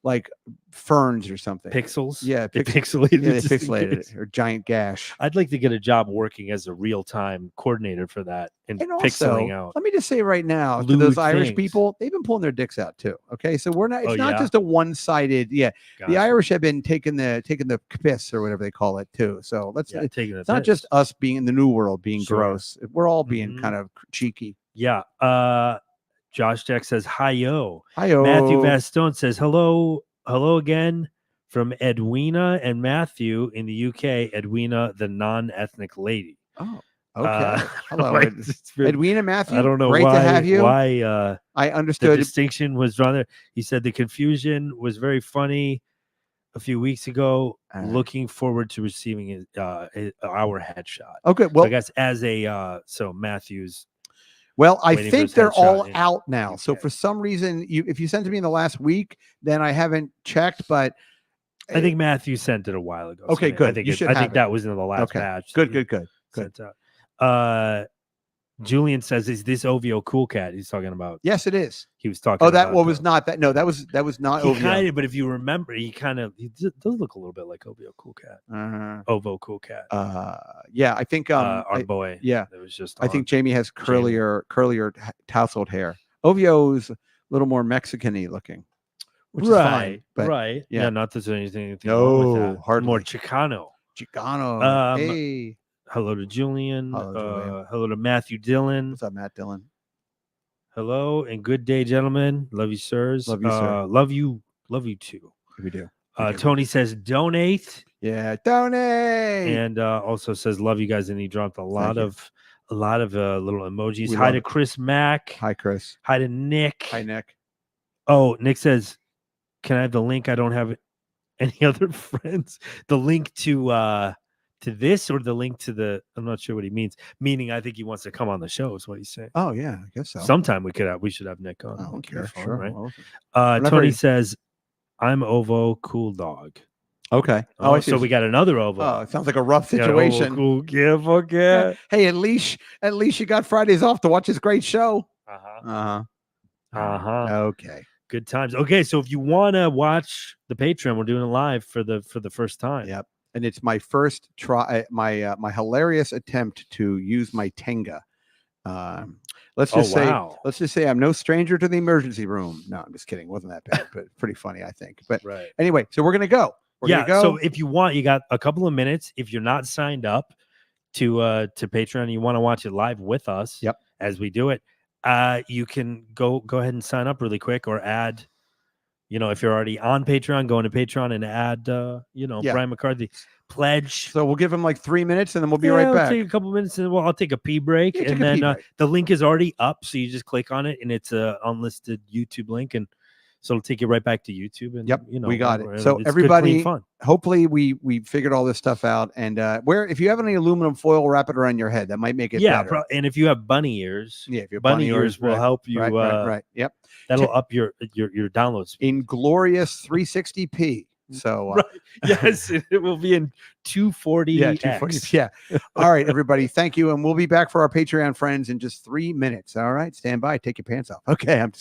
like ferns or something. Pixels. Yeah, pixelated. Yeah, they pixelated it, or giant gash. I'd like to get a job working as a real-time coordinator for that and also, pixeling out. Let me just say right now to those Irish people, they've been pulling their dicks out too. Okay, so we're not. It's not just a one-sided. Yeah, gotcha. The Irish have been taking the piss or whatever they call it too. So let's. It's not just us being in the new world being gross. We're all being kind of cheeky. Yeah. Josh Jack says, hi-yo. Hi-yo. Matthew Vastone says, hello again from Edwina and Matthew in the UK. Edwina, the non-ethnic lady. Oh, okay. Hello, Edwina, Matthew. I don't know Great to have you. Why I understood the distinction was drawn there. He said the confusion was very funny a few weeks ago. Looking forward to receiving our headshot. Okay, well, so I guess as a so Matthew's. Well, I think they're all out now. So for some reason, if you sent to me in the last week, then I haven't checked. But I think Matthew sent it a while ago. Okay, good. I think that was in the last batch. Good. Julian says, "Is this OVO Cool Cat?" He's talking about. Yes, it is. He was talking. Oh, that was not that. No, that was not OVO. Kind of, but if you remember, he does look a little bit like OVO Cool Cat. OVO Cool Cat. Yeah, I think our boy. Yeah, it was just. I think Jamie has curlier tousled hair. OVO's a little more Mexican-y looking. which is fine. But right. yeah, not that there's anything wrong with that. hardly. More Chicano. Hey. Hello to Julian. Hello, Julian. Hello to Matthew Dillon. What's up, Matt Dillon? Hello and good day, gentlemen. Love you, sirs. Love you, sir. Love you too. We do. Tony says donate. Yeah, donate. And also says love you guys, and he dropped a lot of little emojis. Hi to Chris Mack. Hi, Chris. Hi to Nick. Hi, Nick. Oh, Nick says, can I have the link? I don't have any other friends. The link to this, or the link to the, I'm not sure what he means. Meaning, I think he wants to come on the show, is what he's saying. Oh, yeah, I guess so. Sometime we should have Nick on. I don't care. Sure. Right? Tony says, I'm Ovo, cool dog. Okay. Oh, so we got another Ovo. Oh, it sounds like a rough situation. Cool. Yeah, fuck yeah. Hey, at least you got Fridays off to watch this great show. Okay. Good times. Okay, so if you want to watch the Patreon, we're doing it live for the first time. Yep. And it's my first try, my hilarious attempt to use my Tenga. Let's just say I'm no stranger to the emergency room. No, I'm just kidding. It wasn't that bad, but pretty funny, I think. But anyway, so we're gonna go. So if you want, you got a couple of minutes. If you're not signed up to Patreon, and you want to watch it live with us. Yep. As we do it, you can go ahead and sign up really quick, or add. If you're already on Patreon, go into Patreon and add, Brian McCarthy pledge. So we'll give him like 3 minutes, and then we'll be right back. Take a couple minutes, and I'll take a pee break, and then the link is already up, so you just click on it, and it's a unlisted YouTube link, and so it'll take you right back to YouTube. And we got it. So everybody, hopefully we figured all this stuff out, and if you have any aluminum foil, wrap it around your head. That might make it better. And if you have bunny ears, if your bunny ears will help you. Right. Yep. That'll up your download speed in glorious 360p. So yes, it will be in 240. Yeah, 240. Yeah. All right, everybody. Thank you, and we'll be back for our Patreon friends in just 3 minutes. All right, stand by. Take your pants off. Okay, I'm just